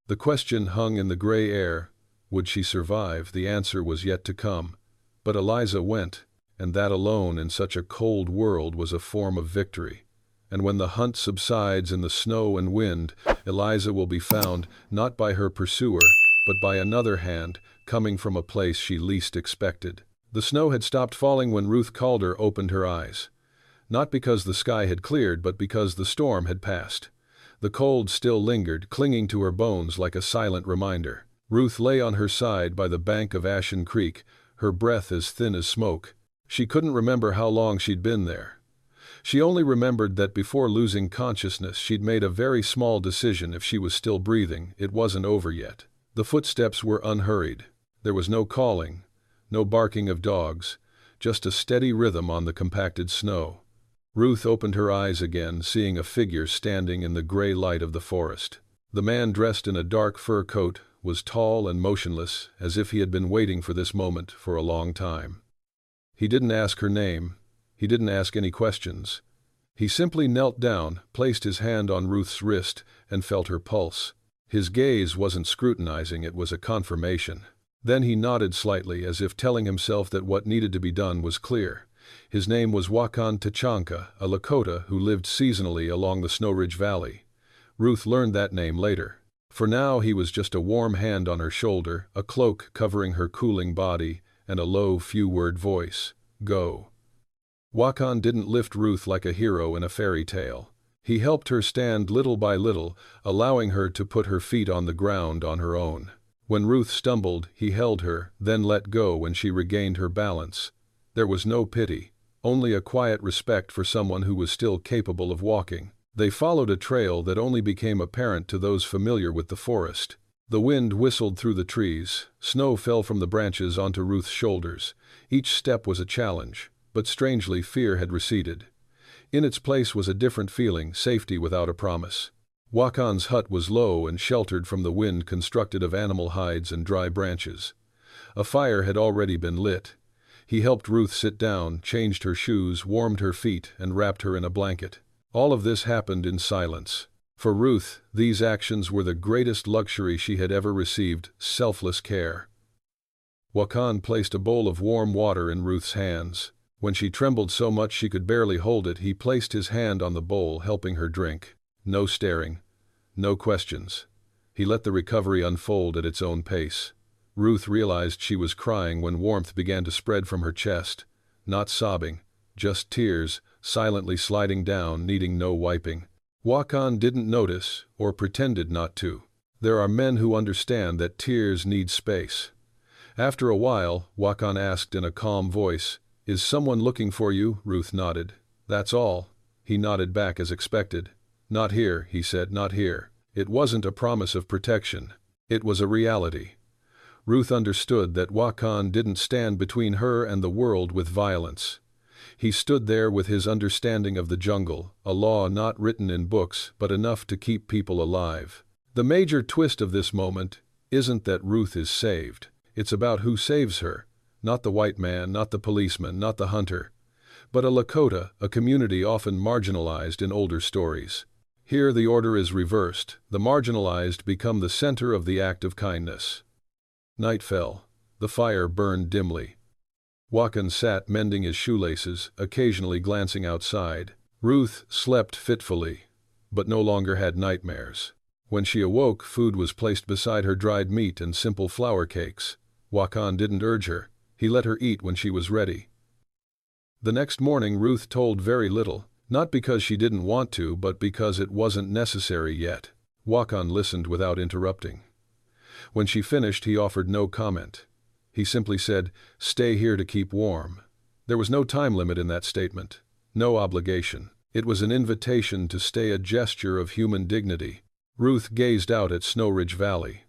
The question hung in the gray air. Would she survive? The answer was yet to come. But Eliza went, and that alone in such a cold world was a form of victory. And when the hunt subsides in the snow and wind, Eliza will be found not by her pursuer, but by another hand, coming from a place she least expected. The snow had stopped falling when Ruth Calder opened her eyes. Not because the sky had cleared, but because the storm had passed. The cold still lingered, clinging to her bones like a silent reminder. Ruth lay on her side by the bank of Ashen Creek, her breath as thin as smoke. She couldn't remember how long she'd been there. She only remembered that before losing consciousness she'd made a very small decision. If she was still breathing, it wasn't over yet. The footsteps were unhurried. There was no calling, no barking of dogs, just a steady rhythm on the compacted snow. Ruth opened her eyes again, seeing a figure standing in the gray light of the forest. The man, dressed in a dark fur coat, was tall and motionless, as if he had been waiting for this moment for a long time. He didn't ask her name. He didn't ask any questions. He simply knelt down, placed his hand on Ruth's wrist, and felt her pulse. His gaze wasn't scrutinizing, it was a confirmation. Then he nodded slightly, as if telling himself that what needed to be done was clear. His name was Wakan Tachanka, a Lakota who lived seasonally along the Snow Ridge Valley. Ruth learned that name later. For now he was just a warm hand on her shoulder, a cloak covering her cooling body, and a low, few-word voice. Go. Wakan didn't lift Ruth like a hero in a fairy tale. He helped her stand little by little, allowing her to put her feet on the ground on her own. When Ruth stumbled, he held her, then let go when she regained her balance. There was no pity, only a quiet respect for someone who was still capable of walking. They followed a trail that only became apparent to those familiar with the forest. The wind whistled through the trees. Snow fell from the branches onto Ruth's shoulders. Each step was a challenge, but strangely fear had receded. In its place was a different feeling, safety without a promise. Wakan's hut was low and sheltered from the wind, constructed of animal hides and dry branches. A fire had already been lit. He helped Ruth sit down, changed her shoes, warmed her feet, and wrapped her in a blanket. All of this happened in silence. For Ruth, these actions were the greatest luxury she had ever received, selfless care. Wakan placed a bowl of warm water in Ruth's hands. When she trembled so much she could barely hold it, he placed his hand on the bowl, helping her drink. No staring, no questions. He let the recovery unfold at its own pace. Ruth realized she was crying when warmth began to spread from her chest. Not sobbing, just tears, silently sliding down, needing no wiping. Wakan didn't notice, or pretended not to. There are men who understand that tears need space. After a while, Wakan asked in a calm voice, "Is someone looking for you?" Ruth nodded. "That's all." He nodded back as expected. "Not here," he said, "not here." It wasn't a promise of protection. It was a reality. Ruth understood that Wakan didn't stand between her and the world with violence. He stood there with his understanding of the jungle, a law not written in books but enough to keep people alive. The major twist of this moment isn't that Ruth is saved. It's about who saves her. Not the white man, not the policeman, not the hunter, but a Lakota, a community often marginalized in older stories. Here the order is reversed. The marginalized become the center of the act of kindness. Night fell. The fire burned dimly. Wakan sat mending his shoelaces, occasionally glancing outside. Ruth slept fitfully, but no longer had nightmares. When she awoke, food was placed beside her, dried meat and simple flour cakes. Wakan didn't urge her. He let her eat when she was ready. The next morning Ruth told very little, not because she didn't want to, but because it wasn't necessary yet. Wakan listened without interrupting. When she finished, he offered no comment. He simply said, "Stay here to keep warm." There was no time limit in that statement, no obligation. It was an invitation to stay, a gesture of human dignity. Ruth gazed out at Snow Ridge Valley.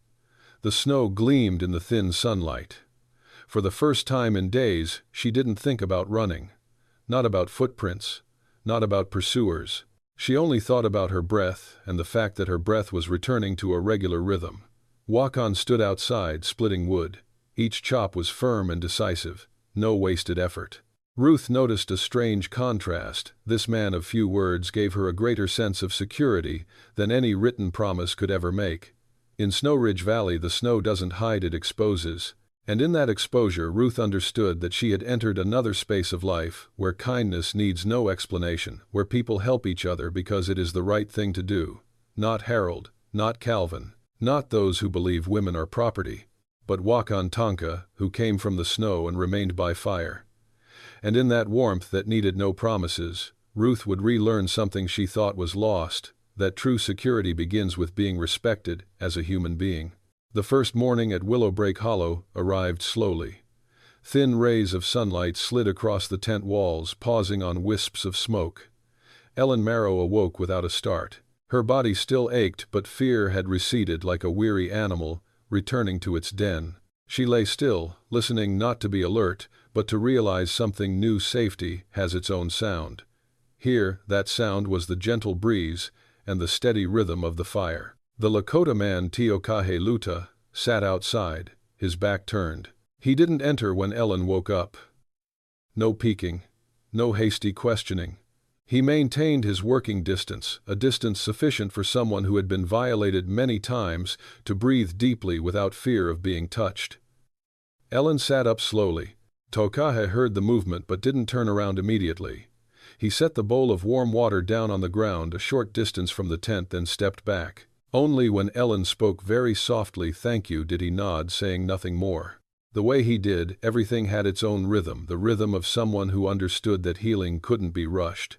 The snow gleamed in the thin sunlight. For the first time in days, she didn't think about running. Not about footprints, not about pursuers. She only thought about her breath and the fact that her breath was returning to a regular rhythm. Wakan stood outside, splitting wood. Each chop was firm and decisive, no wasted effort. Ruth noticed a strange contrast. This man of few words gave her a greater sense of security than any written promise could ever make. In Snow Ridge Valley, the snow doesn't hide, it exposes. And in that exposure, Ruth understood that she had entered another space of life where kindness needs no explanation, where people help each other because it is the right thing to do. Not Harold, not Calvin, not those who believe women are property, but Wakan Tonka, who came from the snow and remained by fire. And in that warmth that needed no promises, Ruth would relearn something she thought was lost, that true security begins with being respected as a human being. The first morning at Willowbreak Hollow arrived slowly. Thin rays of sunlight slid across the tent walls, pausing on wisps of smoke. Ellen Marrow awoke without a start. Her body still ached, but fear had receded like a weary animal returning to its den. She lay still, listening not to be alert, but to realize something new. Safety has its own sound. Here, that sound was the gentle breeze and the steady rhythm of the fire. The Lakota man Teokahe Luta sat outside, his back turned. He didn't enter when Ellen woke up. No peeking, no hasty questioning. He maintained his working distance, a distance sufficient for someone who had been violated many times to breathe deeply without fear of being touched. Ellen sat up slowly. Tokahe heard the movement but didn't turn around immediately. He set the bowl of warm water down on the ground a short distance from the tent, then stepped back. Only when Ellen spoke very softly, "Thank you," did he nod, saying nothing more. The way he did, everything had its own rhythm, the rhythm of someone who understood that healing couldn't be rushed.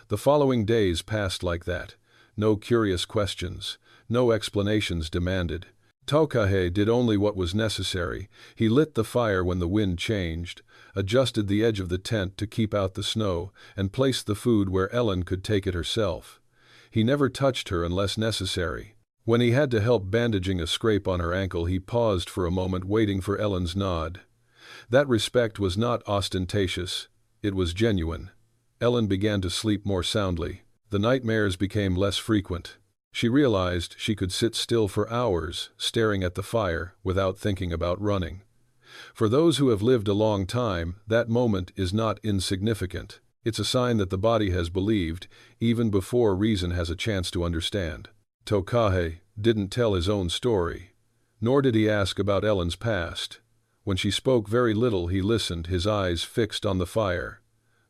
The following days passed like that. No curious questions, no explanations demanded. Tokahe did only what was necessary. He lit the fire when the wind changed, adjusted the edge of the tent to keep out the snow, and placed the food where Ellen could take it herself. He never touched her unless necessary. When he had to help bandaging a scrape on her ankle, he paused for a moment, waiting for Ellen's nod. That respect was not ostentatious, it was genuine. Ellen began to sleep more soundly. The nightmares became less frequent. She realized she could sit still for hours, staring at the fire, without thinking about running. For those who have lived a long time, that moment is not insignificant. It's a sign that the body has believed, even before reason has a chance to understand. Tokahe didn't tell his own story, nor did he ask about Ellen's past. When she spoke very little, he listened, his eyes fixed on the fire.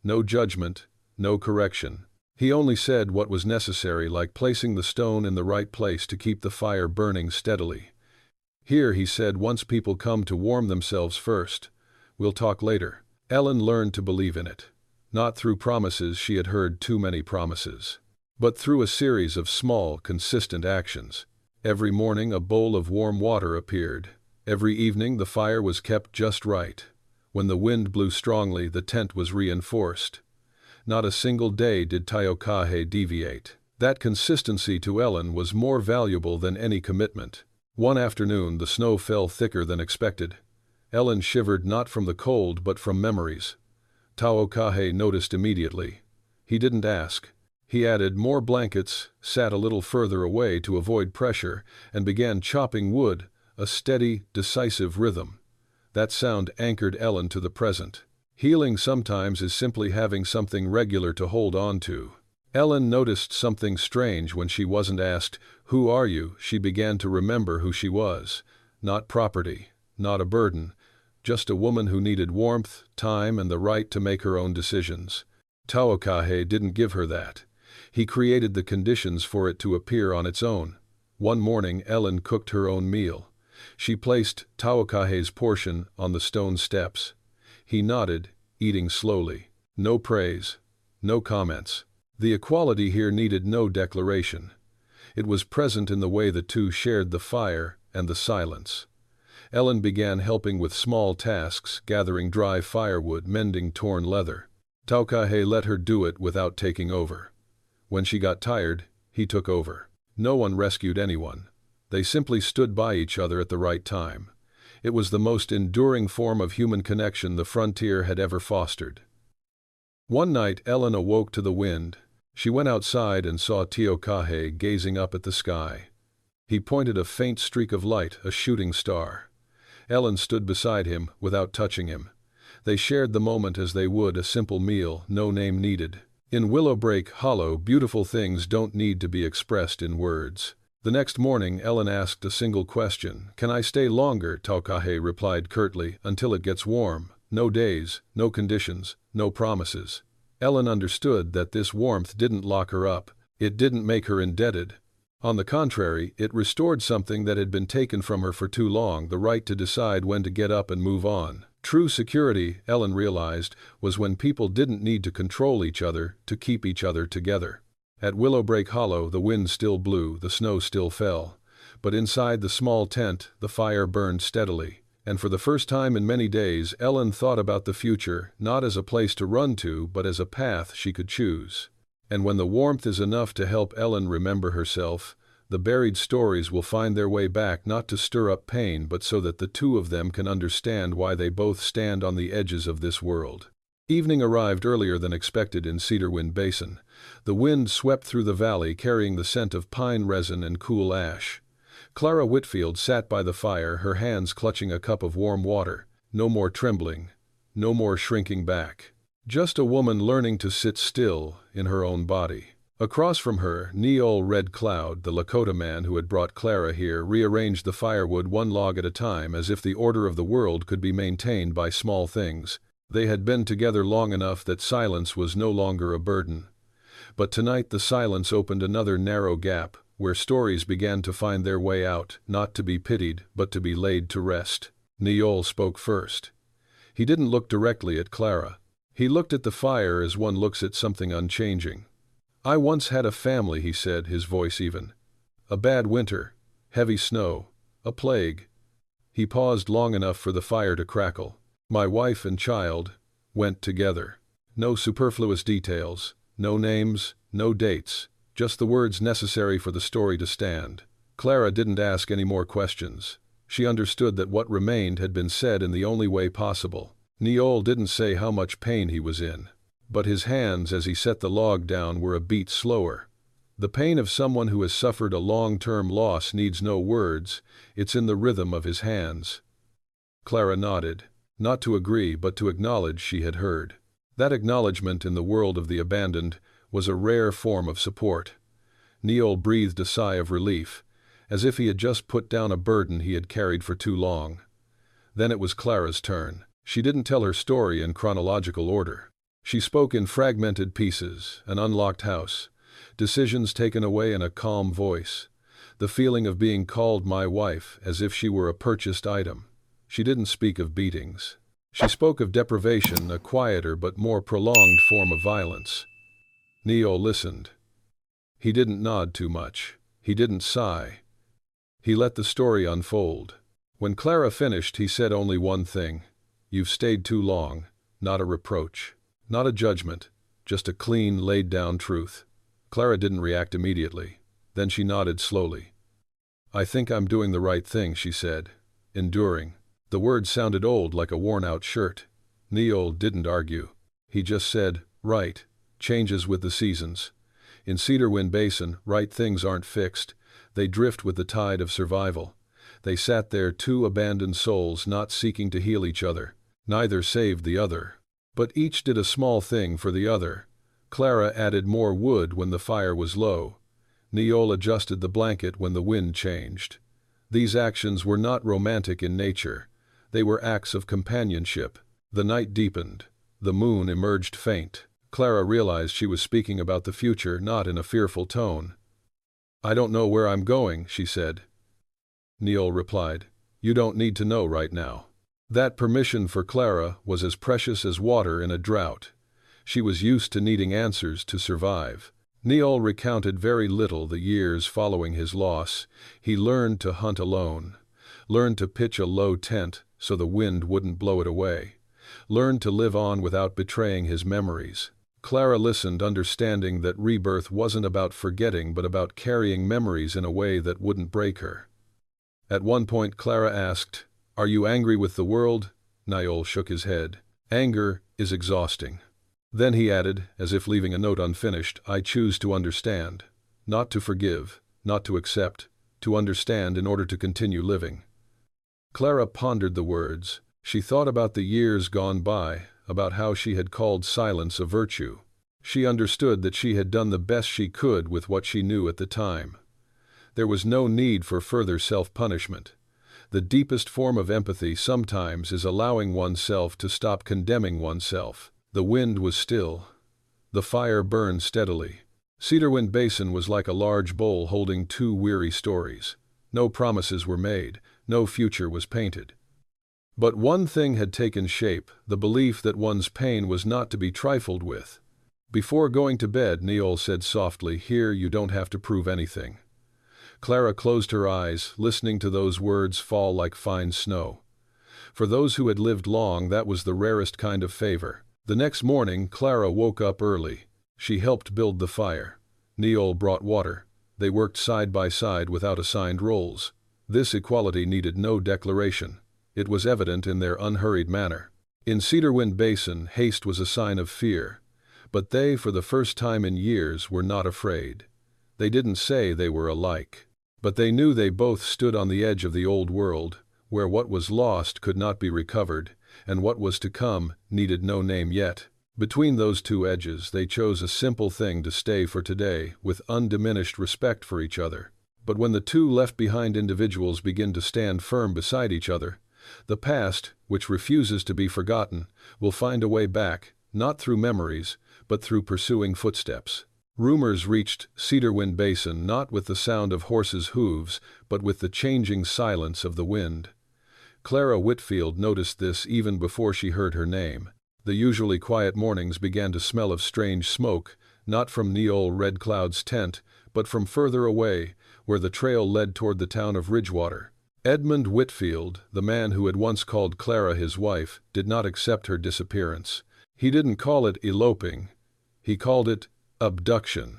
No judgment, no correction. He only said what was necessary, like placing the stone in the right place to keep the fire burning steadily. "Here," he said, "once people come to warm themselves first. We'll talk later." Ellen learned to believe in it. Not through promises, she had heard too many promises, but through a series of small, consistent actions. Every morning a bowl of warm water appeared. Every evening the fire was kept just right. When the wind blew strongly, the tent was reinforced. Not a single day did Teokahe deviate. That consistency to Ellen was more valuable than any commitment. One afternoon the snow fell thicker than expected. Ellen shivered not from the cold but from memories. Taokahe noticed immediately. He didn't ask. He added more blankets, sat a little further away to avoid pressure, and began chopping wood, a steady, decisive rhythm. That sound anchored Ellen to the present. Healing sometimes is simply having something regular to hold on to. Ellen noticed something strange when she wasn't asked, "Who are you?" She began to remember who she was. Not property, not a burden, just a woman who needed warmth, time, and the right to make her own decisions. Taokahe didn't give her that. He created the conditions for it to appear on its own. One morning Ellen cooked her own meal. She placed Taokahe's portion on the stone steps. He nodded, eating slowly. No praise, no comments. The equality here needed no declaration. It was present in the way the two shared the fire and the silence. Ellen began helping with small tasks, gathering dry firewood, mending torn leather. Taokahe let her do it without taking over. When she got tired, he took over. No one rescued anyone. They simply stood by each other at the right time. It was the most enduring form of human connection the frontier had ever fostered. One night Ellen awoke to the wind. She went outside and saw Taokahe gazing up at the sky. He pointed a faint streak of light, a shooting star. Ellen stood beside him without touching him. They shared the moment as they would a simple meal, no name needed. In Willowbreak Hollow, beautiful things don't need to be expressed in words. The next morning Ellen asked a single question. "Can I stay longer?" Taokahe replied curtly, "Until it gets warm. No days, no conditions, no promises." Ellen understood that this warmth didn't lock her up. It didn't make her indebted. On the contrary, it restored something that had been taken from her for too long, the right to decide when to get up and move on. True security, Ellen realized, was when people didn't need to control each other to keep each other together. At Willowbreak Hollow, the wind still blew, the snow still fell. But inside the small tent, the fire burned steadily. And for the first time in many days, Ellen thought about the future, not as a place to run to, but as a path she could choose. And when the warmth is enough to help Ellen remember herself, the buried stories will find their way back, not to stir up pain, but so that the two of them can understand why they both stand on the edges of this world. Evening arrived earlier than expected in Cedarwind Basin. The wind swept through the valley, carrying the scent of pine resin and cool ash. Clara Whitfield sat by the fire, her hands clutching a cup of warm water. No more trembling, no more shrinking back. Just a woman learning to sit still in her own body. Across from her, Neol Red Cloud, the Lakota man who had brought Clara here, rearranged the firewood one log at a time, as if the order of the world could be maintained by small things. They had been together long enough that silence was no longer a burden. But tonight the silence opened another narrow gap, where stories began to find their way out, not to be pitied, but to be laid to rest. Neol spoke first. He didn't look directly at Clara. He looked at the fire as one looks at something unchanging. "I once had a family," he said, his voice even. "A bad winter, heavy snow, a plague." He paused long enough for the fire to crackle. "My wife and child went together." No superfluous details, no names, no dates. Just the words necessary for the story to stand. Clara didn't ask any more questions. She understood that what remained had been said in the only way possible. Neol didn't say how much pain he was in. But his hands as he set the log down were a beat slower. The pain of someone who has suffered a long-term loss needs no words, it's in the rhythm of his hands. Clara nodded, not to agree but to acknowledge she had heard. That acknowledgement in the world of the abandoned was a rare form of support. Neol breathed a sigh of relief, as if he had just put down a burden he had carried for too long. Then it was Clara's turn. She didn't tell her story in chronological order. She spoke in fragmented pieces, an unlocked house, decisions taken away in a calm voice, the feeling of being called my wife as if she were a purchased item. She didn't speak of beatings. She spoke of deprivation, a quieter but more prolonged form of violence. Neol listened. He didn't nod too much. He didn't sigh. He let the story unfold. When Clara finished, he said only one thing. "You've stayed too long." Not a reproach, not a judgment, just a clean, laid-down truth. Clara didn't react immediately. Then she nodded slowly. "I think I'm doing the right thing," she said. "Enduring." The word sounded old, like a worn-out shirt. Neil didn't argue. He just said, "Right. Changes with the seasons. In Cedar Wind Basin, right things aren't fixed. They drift with the tide of survival." They sat there, two abandoned souls, not seeking to heal each other. Neither saved the other. But each did a small thing for the other. Clara added more wood when the fire was low. Neil adjusted the blanket when the wind changed. These actions were not romantic in nature. They were acts of companionship. The night deepened. The moon emerged faint. Clara realized she was speaking about the future, not in a fearful tone. "I don't know where I'm going," she said. Neil replied, "You don't need to know right now." That permission for Clara was as precious as water in a drought. She was used to needing answers to survive. Neil recounted very little the years following his loss. He learned to hunt alone, learned to pitch a low tent so the wind wouldn't blow it away, learned to live on without betraying his memories. Clara listened, understanding that rebirth wasn't about forgetting but about carrying memories in a way that wouldn't break her. At one point Clara asked, "Are you angry with the world?" Neil shook his head. "Anger is exhausting." Then he added, as if leaving a note unfinished, "I choose to understand. Not to forgive, not to accept, to understand in order to continue living." Clara pondered the words. She thought about the years gone by, about how she had called silence a virtue. She understood that she had done the best she could with what she knew at the time. There was no need for further self-punishment. The deepest form of empathy sometimes is allowing oneself to stop condemning oneself. The wind was still. The fire burned steadily. Cedar Wind Basin was like a large bowl holding two weary stories. No promises were made, no future was painted. But one thing had taken shape, the belief that one's pain was not to be trifled with. Before going to bed, Neil said softly, "Here you don't have to prove anything." Clara closed her eyes, listening to those words fall like fine snow. For those who had lived long, that was the rarest kind of favor. The next morning, Clara woke up early. She helped build the fire. Neil brought water. They worked side by side without assigned roles. This equality needed no declaration. It was evident in their unhurried manner. In Cedar Wind Basin, haste was a sign of fear. But they, for the first time in years, were not afraid. They didn't say they were alike. But they knew they both stood on the edge of the old world, where what was lost could not be recovered, and what was to come needed no name yet. Between those two edges, they chose a simple thing to stay for today, with undiminished respect for each other. But when the two left-behind individuals begin to stand firm beside each other, the past, which refuses to be forgotten, will find a way back, not through memories, but through pursuing footsteps. Rumors reached Cedar Wind Basin not with the sound of horses' hooves, but with the changing silence of the wind. Clara Whitfield noticed this even before she heard her name. The usually quiet mornings began to smell of strange smoke, not from Neil Red Cloud's tent, but from further away, where the trail led toward the town of Ridgewater. Edmund Whitfield, the man who had once called Clara his wife, did not accept her disappearance. He didn't call it eloping. He called it abduction.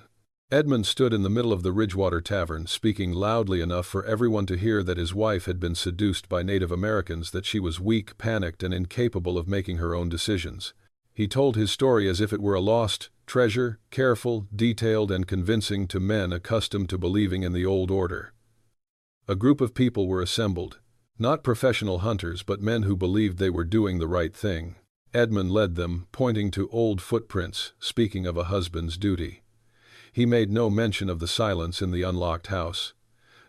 Edmund stood in the middle of the Ridgewater Tavern, speaking loudly enough for everyone to hear that his wife had been seduced by Native Americans, that she was weak, panicked, and incapable of making her own decisions. He told his story as if it were a lost treasure, careful, detailed, and convincing to men accustomed to believing in the old order. A group of people were assembled, not professional hunters but men who believed they were doing the right thing. Edmund led them, pointing to old footprints, speaking of a husband's duty. He made no mention of the silence in the unlocked house,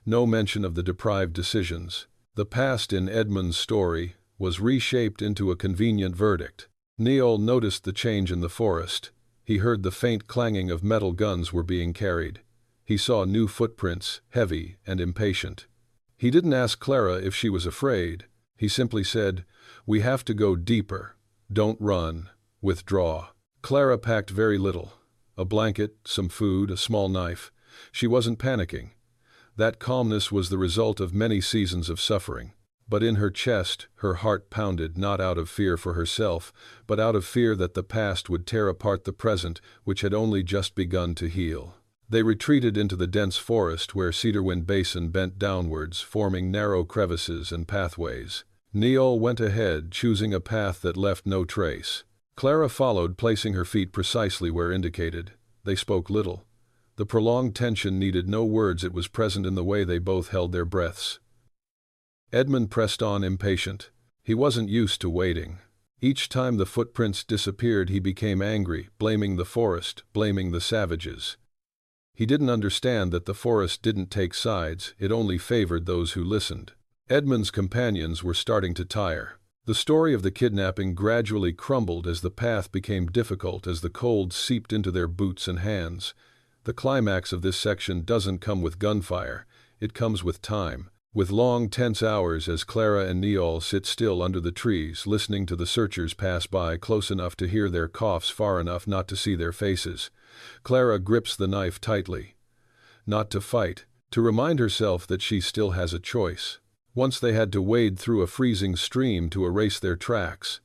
no mention of the deprived decisions. The past in Edmund's story was reshaped into a convenient verdict. Neil noticed the change in the forest. He heard the faint clanging of metal guns were being carried. He saw new footprints, heavy and impatient. He didn't ask Clara if she was afraid. He simply said, "We have to go deeper. Don't run. Withdraw." Clara packed very little. A blanket, some food, a small knife. She wasn't panicking. That calmness was the result of many seasons of suffering. But in her chest, her heart pounded not out of fear for herself, but out of fear that the past would tear apart the present, which had only just begun to heal. They retreated into the dense forest where Cedarwind Basin bent downwards, forming narrow crevices and pathways. Neil went ahead, choosing a path that left no trace. Clara followed, placing her feet precisely where indicated. They spoke little. The prolonged tension needed no words, it was present in the way they both held their breaths. Edmund pressed on, impatient. He wasn't used to waiting. Each time the footprints disappeared, he became angry, blaming the forest, blaming the savages. He didn't understand that the forest didn't take sides, it only favored those who listened. Edmund's companions were starting to tire. The story of the kidnapping gradually crumbled as the path became difficult, as the cold seeped into their boots and hands. The climax of this section doesn't come with gunfire, it comes with time. With long, tense hours as Clara and Neil sit still under the trees, listening to the searchers pass by, close enough to hear their coughs, far enough not to see their faces. Clara grips the knife tightly. Not to fight, to remind herself that she still has a choice. Once they had to wade through a freezing stream to erase their tracks.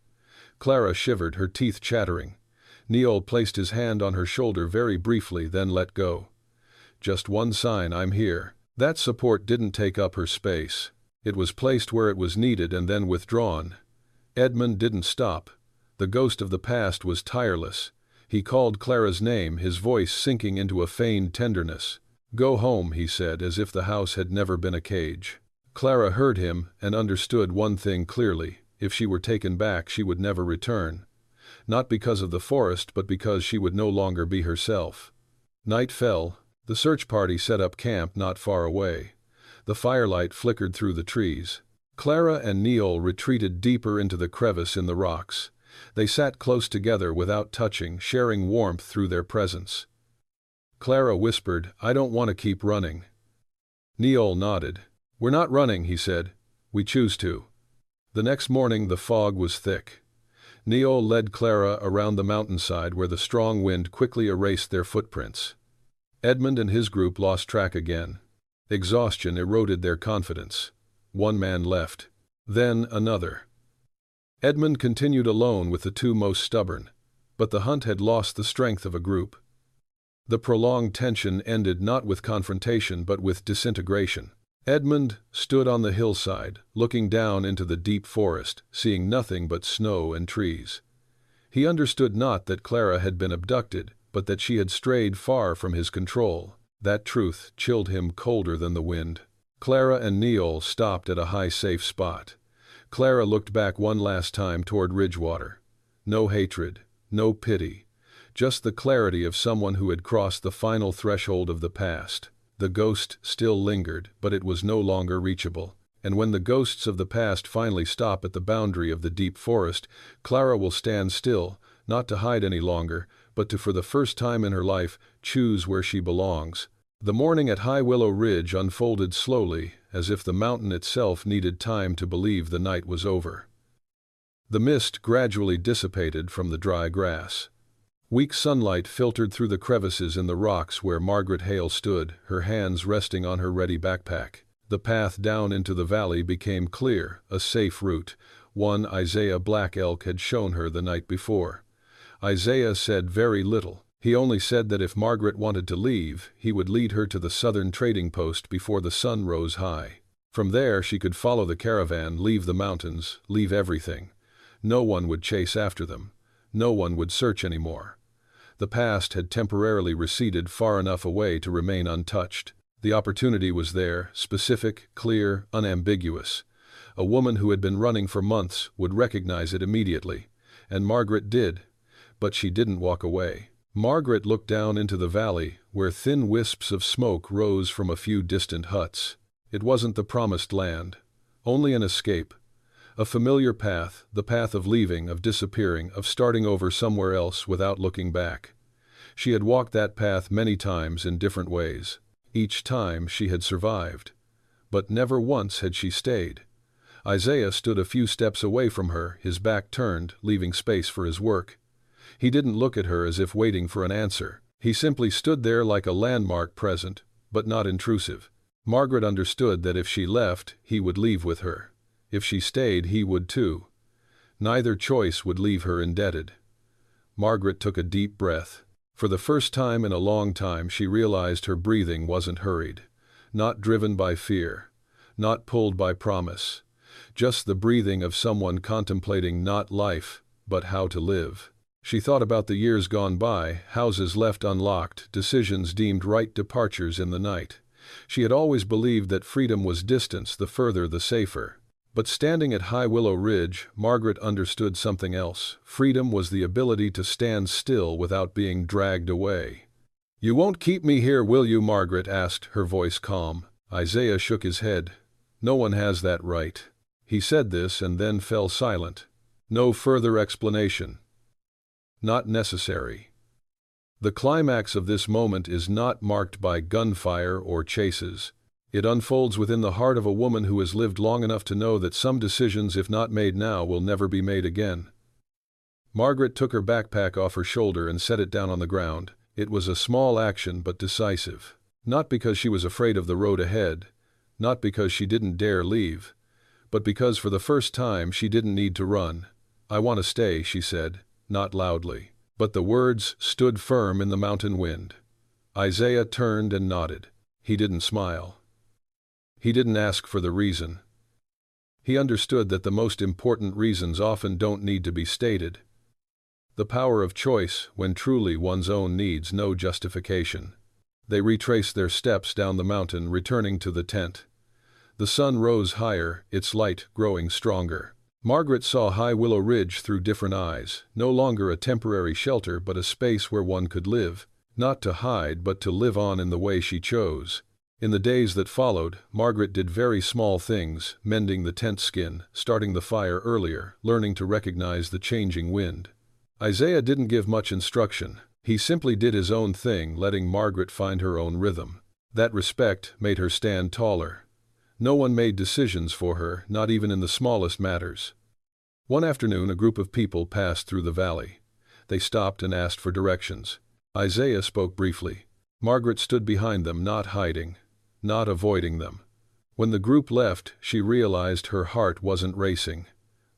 Clara shivered, her teeth chattering. Neil placed his hand on her shoulder very briefly, then let go. Just one sign, I'm here. That support didn't take up her space. It was placed where it was needed and then withdrawn. Edmund didn't stop. The ghost of the past was tireless. He called Clara's name, his voice sinking into a feigned tenderness. Go home, he said, as if the house had never been a cage. Clara heard him and understood one thing clearly. If she were taken back, she would never return. Not because of the forest, but because she would no longer be herself. Night fell. The search party set up camp not far away. The firelight flickered through the trees. Clara and Neil retreated deeper into the crevice in the rocks. They sat close together without touching, sharing warmth through their presence. Clara whispered, I don't want to keep running. Neil nodded. We're not running, he said. We choose to. The next morning the fog was thick. Neil led Clara around the mountainside where the strong wind quickly erased their footprints. Edmund and his group lost track again. Exhaustion eroded their confidence. One man left. Then another. Edmund continued alone with the two most stubborn, but the hunt had lost the strength of a group. The prolonged tension ended not with confrontation but with disintegration. Edmund stood on the hillside, looking down into the deep forest, seeing nothing but snow and trees. He understood not that Clara had been abducted, but that she had strayed far from his control. That truth chilled him colder than the wind. Clara and Neil stopped at a high, safe spot. Clara looked back one last time toward Ridgewater. No hatred, no pity, just the clarity of someone who had crossed the final threshold of the past. The ghost still lingered, but it was no longer reachable. And when the ghosts of the past finally stop at the boundary of the deep forest, Clara will stand still, not to hide any longer, but to, for the first time in her life, choose where she belongs. The morning at High Willow Ridge unfolded slowly, as if the mountain itself needed time to believe the night was over. The mist gradually dissipated from the dry grass. Weak sunlight filtered through the crevices in the rocks where Margaret Hale stood, her hands resting on her ready backpack. The path down into the valley became clear, a safe route, one Isaiah Black Elk had shown her the night before. Isaiah said very little. He only said that if Margaret wanted to leave, he would lead her to the southern trading post before the sun rose high. From there she could follow the caravan, leave the mountains, leave everything. No one would chase after them. No one would search anymore. The past had temporarily receded far enough away to remain untouched. The opportunity was there, specific, clear, unambiguous. A woman who had been running for months would recognize it immediately. And Margaret did. But she didn't walk away. Margaret looked down into the valley, where thin wisps of smoke rose from a few distant huts. It wasn't the promised land. Only an escape. A familiar path, the path of leaving, of disappearing, of starting over somewhere else without looking back. She had walked that path many times in different ways. Each time she had survived. But never once had she stayed. Isaiah stood a few steps away from her, his back turned, leaving space for his work. He didn't look at her as if waiting for an answer. He simply stood there like a landmark, present, but not intrusive. Margaret understood that if she left, he would leave with her. If she stayed, he would too. Neither choice would leave her indebted. Margaret took a deep breath. For the first time in a long time she realized her breathing wasn't hurried, not driven by fear, not pulled by promise, just the breathing of someone contemplating not life, but how to live. She thought about the years gone by, houses left unlocked, decisions deemed right, departures in the night. She had always believed that freedom was distance, the further the safer. But standing at High Willow Ridge, Margaret understood something else. Freedom was the ability to stand still without being dragged away. "You won't keep me here, will you?" Margaret asked, her voice calm. Isaiah shook his head. "No one has that right." He said this and then fell silent. No further explanation. Not necessary. The climax of this moment is not marked by gunfire or chases. It unfolds within the heart of a woman who has lived long enough to know that some decisions, if not made now, will never be made again. Margaret took her backpack off her shoulder and set it down on the ground. It was a small action but decisive. Not because she was afraid of the road ahead, not because she didn't dare leave, but because for the first time she didn't need to run. "I want to stay," she said, not loudly. But the words stood firm in the mountain wind. Isaiah turned and nodded. He didn't smile. He didn't ask for the reason. He understood that the most important reasons often don't need to be stated. The power of choice, when truly one's own, needs no justification. They retraced their steps down the mountain, returning to the tent. The sun rose higher, its light growing stronger. Margaret saw High Willow Ridge through different eyes, no longer a temporary shelter but a space where one could live, not to hide but to live on in the way she chose. In the days that followed, Margaret did very small things, mending the tent skin, starting the fire earlier, learning to recognize the changing wind. Isaiah didn't give much instruction. He simply did his own thing, letting Margaret find her own rhythm. That respect made her stand taller. No one made decisions for her, not even in the smallest matters. One afternoon, a group of people passed through the valley. They stopped and asked for directions. Isaiah spoke briefly. Margaret stood behind them, not hiding, not avoiding them. When the group left, she realized her heart wasn't racing.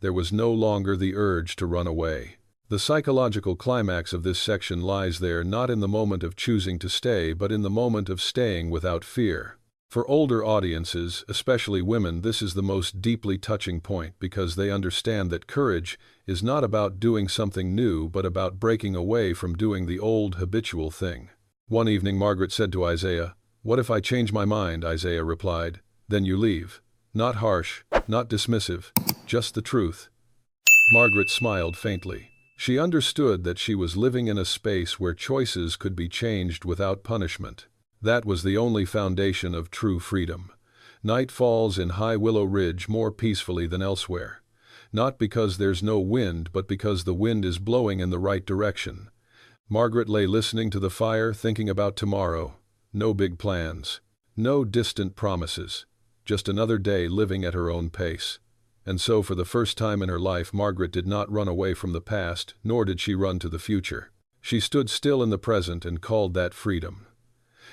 There was no longer the urge to run away. The psychological climax of this section lies there, not in the moment of choosing to stay, but in the moment of staying without fear. For older audiences, especially women, this is the most deeply touching point because they understand that courage is not about doing something new but about breaking away from doing the old habitual thing. One evening Margaret said to Isaiah, "What if I change my mind?" Isaiah replied, "Then you leave." Not harsh, not dismissive, just the truth. Margaret smiled faintly. She understood that she was living in a space where choices could be changed without punishment. That was the only foundation of true freedom. Night falls in High Willow Ridge more peacefully than elsewhere. Not because there's no wind, but because the wind is blowing in the right direction. Margaret lay listening to the fire, thinking about tomorrow. No big plans. No distant promises. Just another day living at her own pace. And so for the first time in her life, Margaret did not run away from the past, nor did she run to the future. She stood still in the present and called that freedom.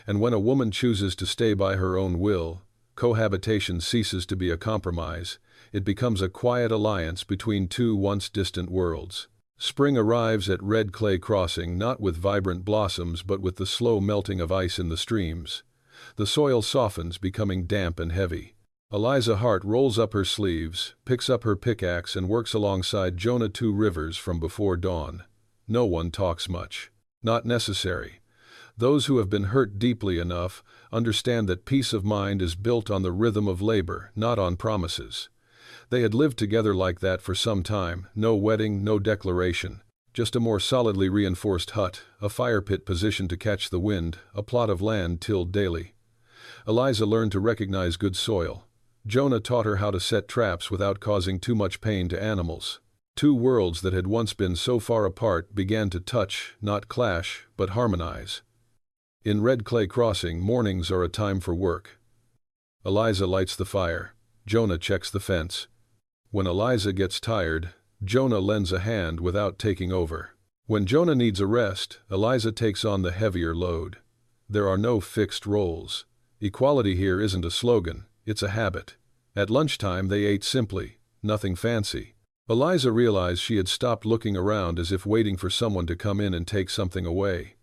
And when a woman chooses to stay by her own will, cohabitation ceases to be a compromise. It becomes a quiet alliance between two once distant worlds. Spring arrives at Red Clay Crossing, not with vibrant blossoms but with the slow melting of ice in the streams. The soil softens, becoming damp and heavy. Eliza Hart rolls up her sleeves, picks up her pickaxe and works alongside Jonah 2 Rivers from before dawn. No one talks much. Not necessary. Those who have been hurt deeply enough understand that peace of mind is built on the rhythm of labor, not on promises. They had lived together like that for some time, no wedding, no declaration, just a more solidly reinforced hut, a fire pit positioned to catch the wind, a plot of land tilled daily. Eliza learned to recognize good soil. Jonah taught her how to set traps without causing too much pain to animals. Two worlds that had once been so far apart began to touch, not clash, but harmonize. In Red Clay Crossing, mornings are a time for work. Eliza lights the fire. Jonah checks the fence. When Eliza gets tired, Jonah lends a hand without taking over. When Jonah needs a rest, Eliza takes on the heavier load. There are no fixed roles. Equality here isn't a slogan, it's a habit. At lunchtime they ate simply, nothing fancy. Eliza realized she had stopped looking around as if waiting for someone to come in and take something away.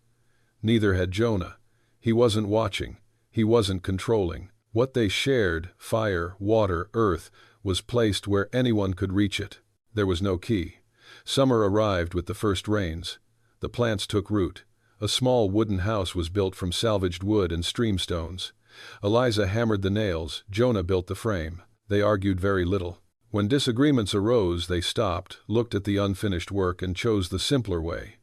Neither had Jonah. He wasn't watching. He wasn't controlling. What they shared, fire, water, earth, was placed where anyone could reach it. There was no key. Summer arrived with the first rains. The plants took root. A small wooden house was built from salvaged wood and stream stones. Eliza hammered the nails, Jonah built the frame. They argued very little. When disagreements arose, they stopped, looked at the unfinished work, and chose the simpler way.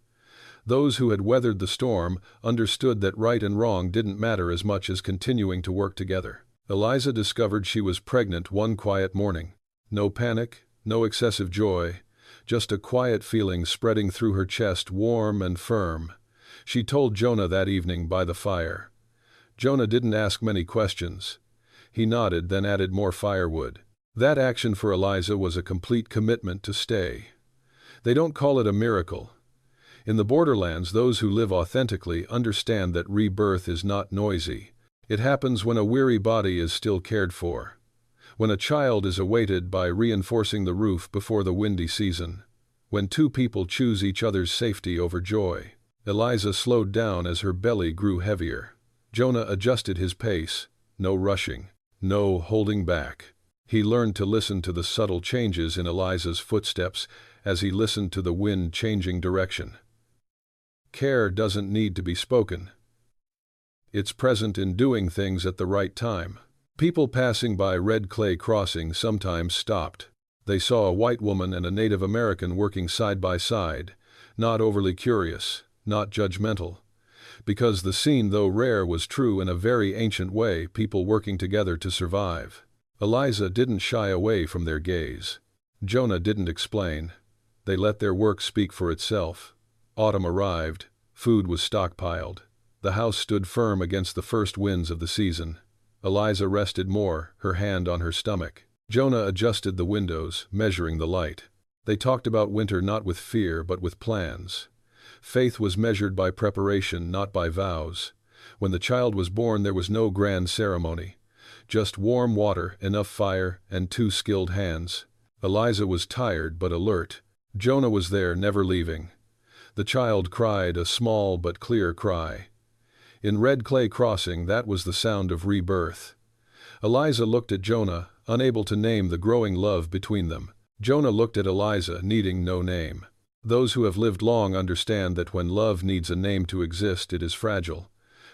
Those who had weathered the storm understood that right and wrong didn't matter as much as continuing to work together. Eliza discovered she was pregnant one quiet morning. No panic, no excessive joy, just a quiet feeling spreading through her chest, warm and firm. She told Jonah that evening by the fire. Jonah didn't ask many questions. He nodded, then added more firewood. That action for Eliza was a complete commitment to stay. They don't call it a miracle. In the borderlands, those who live authentically understand that rebirth is not noisy. It happens when a weary body is still cared for. When a child is awaited by reinforcing the roof before the windy season. When two people choose each other's safety over joy. Eliza slowed down as her belly grew heavier. Jonah adjusted his pace. No rushing. No holding back. He learned to listen to the subtle changes in Eliza's footsteps as he listened to the wind changing direction. Care doesn't need to be spoken. It's present in doing things at the right time. People passing by Red Clay Crossing sometimes stopped. They saw a white woman and a Native American working side by side, not overly curious, not judgmental. Because the scene, though rare, was true in a very ancient way, people working together to survive. Eliza didn't shy away from their gaze. Jonah didn't explain. They let their work speak for itself. Autumn arrived. Food was stockpiled. The house stood firm against the first winds of the season. Eliza rested more, her hand on her stomach. Jonah adjusted the windows, measuring the light. They talked about winter not with fear but with plans. Faith was measured by preparation, not by vows. When the child was born, there was no grand ceremony. Just warm water, enough fire, and two skilled hands. Eliza was tired but alert. Jonah was there, never leaving. The child cried, a small but clear cry. In Red Clay Crossing, that was the sound of rebirth. Eliza looked at Jonah, unable to name the growing love between them. Jonah looked at Eliza, needing no name. Those who have lived long understand that when love needs a name to exist, it is fragile.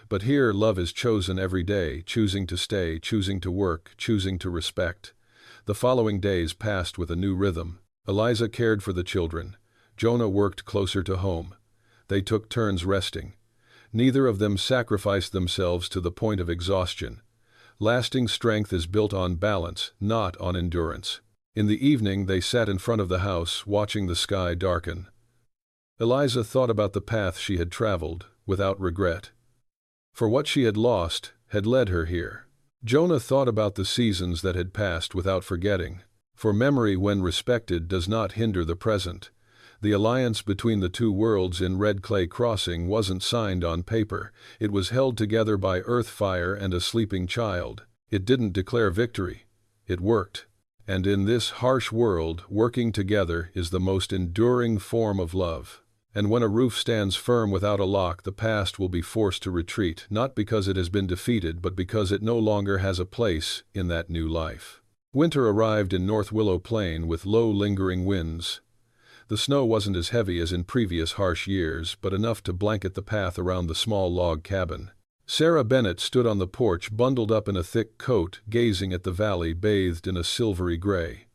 But here, love is chosen every day, choosing to stay, choosing to work, choosing to respect. The following days passed with a new rhythm. Eliza cared for the children. Jonah worked closer to home. They took turns resting. Neither of them sacrificed themselves to the point of exhaustion. Lasting strength is built on balance, not on endurance. In the evening, they sat in front of the house, watching the sky darken. Eliza thought about the path she had traveled, without regret. For what she had lost had led her here. Jonah thought about the seasons that had passed without forgetting. For memory, when respected, does not hinder the present. The alliance between the two worlds in Red Clay Crossing wasn't signed on paper. It was held together by earth, fire, and a sleeping child. It didn't declare victory. It worked. And in this harsh world, working together is the most enduring form of love. And when a roof stands firm without a lock, the past will be forced to retreat, not because it has been defeated, but because it no longer has a place in that new life. Winter arrived in North Willow Plain with low, lingering winds. The snow wasn't as heavy as in previous harsh years, but enough to blanket the path around the small log cabin. Sarah Bennett stood on the porch, bundled up in a thick coat, gazing at the valley bathed in a silvery gray.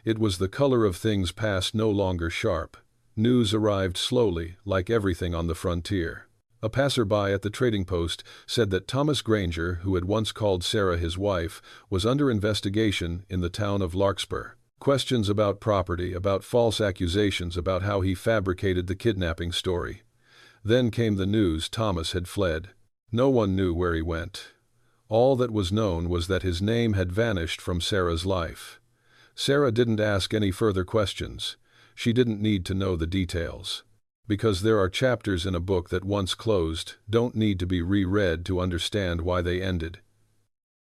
It was the color of things past, no longer sharp. News arrived slowly, like everything on the frontier. A passerby at the trading post said that Thomas Granger, who had once called Sarah his wife, was under investigation in the town of Larkspur. Questions about property, about false accusations, about how he fabricated the kidnapping story. Then came the news: Thomas had fled. No one knew where he went. All that was known was that his name had vanished from Sarah's life. Sarah didn't ask any further questions. She didn't need to know the details. Because there are chapters in a book that once closed don't need to be reread to understand why they ended.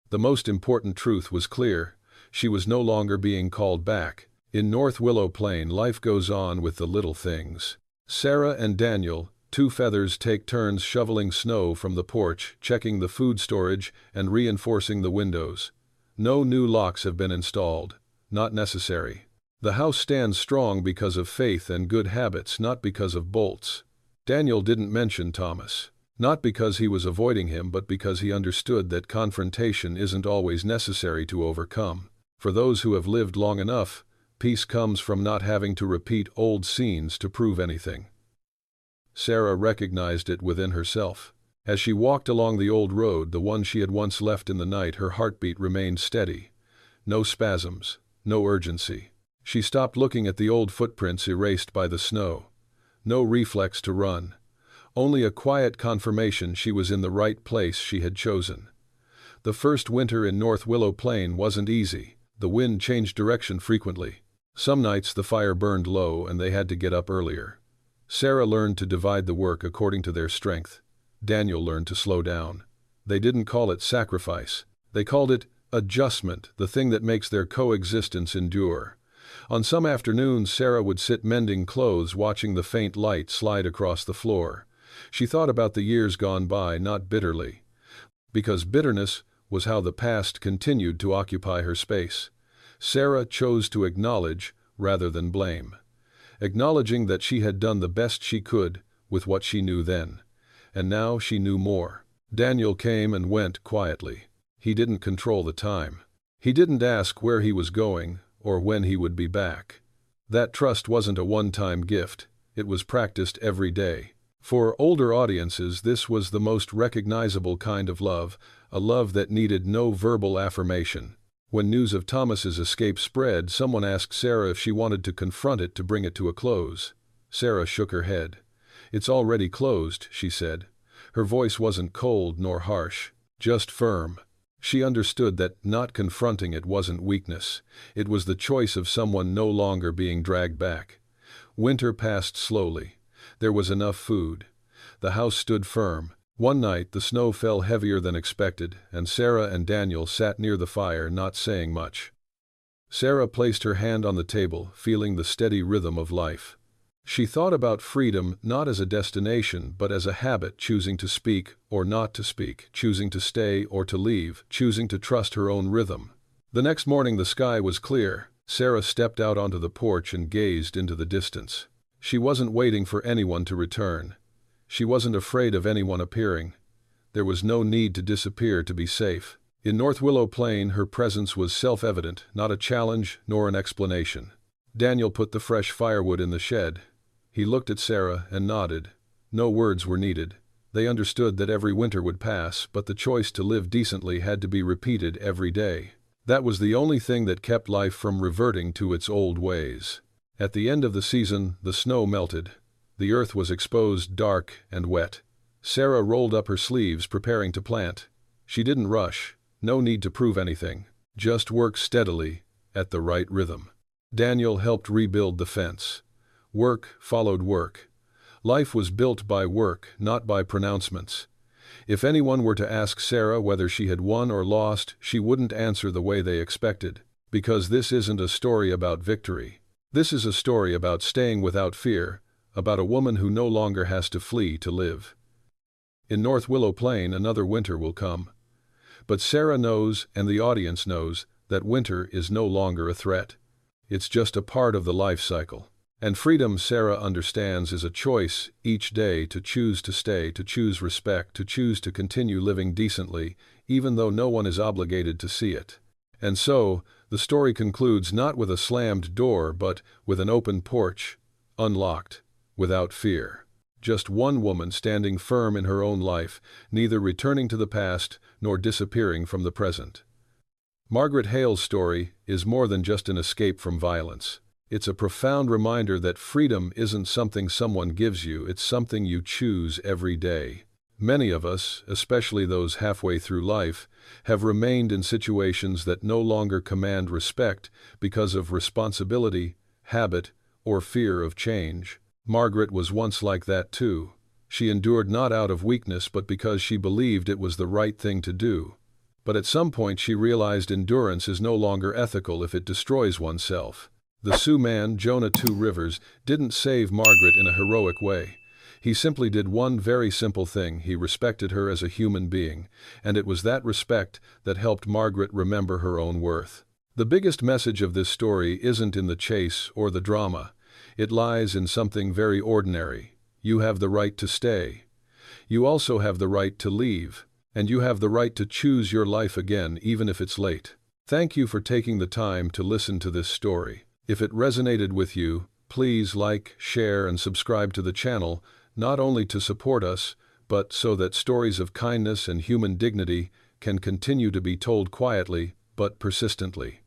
The most important truth was clear. She was no longer being called back. In North Willow Plain, life goes on with the little things. Sarah and Daniel, Two feathers take turns shoveling snow from the porch, checking the food storage, and reinforcing the windows. No new locks have been installed. Not necessary. The house stands strong because of faith and good habits, not because of bolts. Daniel didn't mention Thomas. Not because he was avoiding him, but because he understood that confrontation isn't always necessary to overcome. For those who have lived long enough, peace comes from not having to repeat old scenes to prove anything. Sarah recognized it within herself. As she walked along the old road, the one she had once left in the night, her heartbeat remained steady. No spasms, no urgency. She stopped looking at the old footprints erased by the snow. No reflex to run. Only a quiet confirmation she was in the right place she had chosen. The first winter in North Willow Plain wasn't easy. The wind changed direction frequently. Some nights the fire burned low and they had to get up earlier. Sarah learned to divide the work according to their strength. Daniel learned to slow down. They didn't call it sacrifice. They called it adjustment, the thing that makes their coexistence endure. On some afternoons, Sarah would sit mending clothes, watching the faint light slide across the floor. She thought about the years gone by, not bitterly, because bitterness was how the past continued to occupy her space. Sarah chose to acknowledge rather than blame, acknowledging that she had done the best she could with what she knew then. And now she knew more. Daniel came and went quietly. He didn't control the time. He didn't ask where he was going or when he would be back. That trust wasn't a one-time gift. It was practiced every day. For older audiences, this was the most recognizable kind of love, a love that needed no verbal affirmation. When news of Thomas's escape spread, someone asked Sarah if she wanted to confront it to bring it to a close. Sarah shook her head. "It's already closed," she said. Her voice wasn't cold nor harsh, just firm. She understood that not confronting it wasn't weakness. It was the choice of someone no longer being dragged back. Winter passed slowly. There was enough food. The house stood firm. One night the snow fell heavier than expected, and Sarah and Daniel sat near the fire, not saying much. Sarah placed her hand on the table, feeling the steady rhythm of life. She thought about freedom not as a destination but as a habit, choosing to speak or not to speak, choosing to stay or to leave, choosing to trust her own rhythm. The next morning the sky was clear. Sarah stepped out onto the porch and gazed into the distance. She wasn't waiting for anyone to return. She wasn't afraid of anyone appearing. There was no need to disappear to be safe. In North Willow Plain, her presence was self-evident, not a challenge nor an explanation. Daniel put the fresh firewood in the shed. He looked at Sarah and nodded. No words were needed. They understood that every winter would pass, but the choice to live decently had to be repeated every day. That was the only thing that kept life from reverting to its old ways. At the end of the season, the snow melted. The earth was exposed, dark and wet. Sarah rolled up her sleeves, preparing to plant. She didn't rush. No need to prove anything. Just work steadily, at the right rhythm. Daniel helped rebuild the fence. Work followed work. Life was built by work, not by pronouncements. If anyone were to ask Sarah whether she had won or lost, she wouldn't answer the way they expected. Because this isn't a story about victory. This is a story about staying without fear, about a woman who no longer has to flee to live. In North Willow Plain, another winter will come. But Sarah knows, and the audience knows, that winter is no longer a threat. It's just a part of the life cycle. And freedom, Sarah understands, is a choice each day to choose to stay, to choose respect, to choose to continue living decently, even though no one is obligated to see it. And so, the story concludes not with a slammed door, but with an open porch, unlocked, without fear. Just one woman standing firm in her own life, neither returning to the past nor disappearing from the present. Margaret Hale's story is more than just an escape from violence. It's a profound reminder that freedom isn't something someone gives you, it's something you choose every day. Many of us, especially those halfway through life, have remained in situations that no longer command respect because of responsibility, habit, or fear of change. Margaret was once like that too. She endured not out of weakness but because she believed it was the right thing to do. But at some point she realized endurance is no longer ethical if it destroys oneself. The Sioux man, Jonah Two Rivers, didn't save Margaret in a heroic way. He simply did one very simple thing: he respected her as a human being, and it was that respect that helped Margaret remember her own worth. The biggest message of this story isn't in the chase or the drama. It lies in something very ordinary. You have the right to stay. You also have the right to leave. And you have the right to choose your life again, even if it's late. Thank you for taking the time to listen to this story. If it resonated with you, please like, share, and subscribe to the channel, not only to support us, but so that stories of kindness and human dignity can continue to be told quietly but persistently.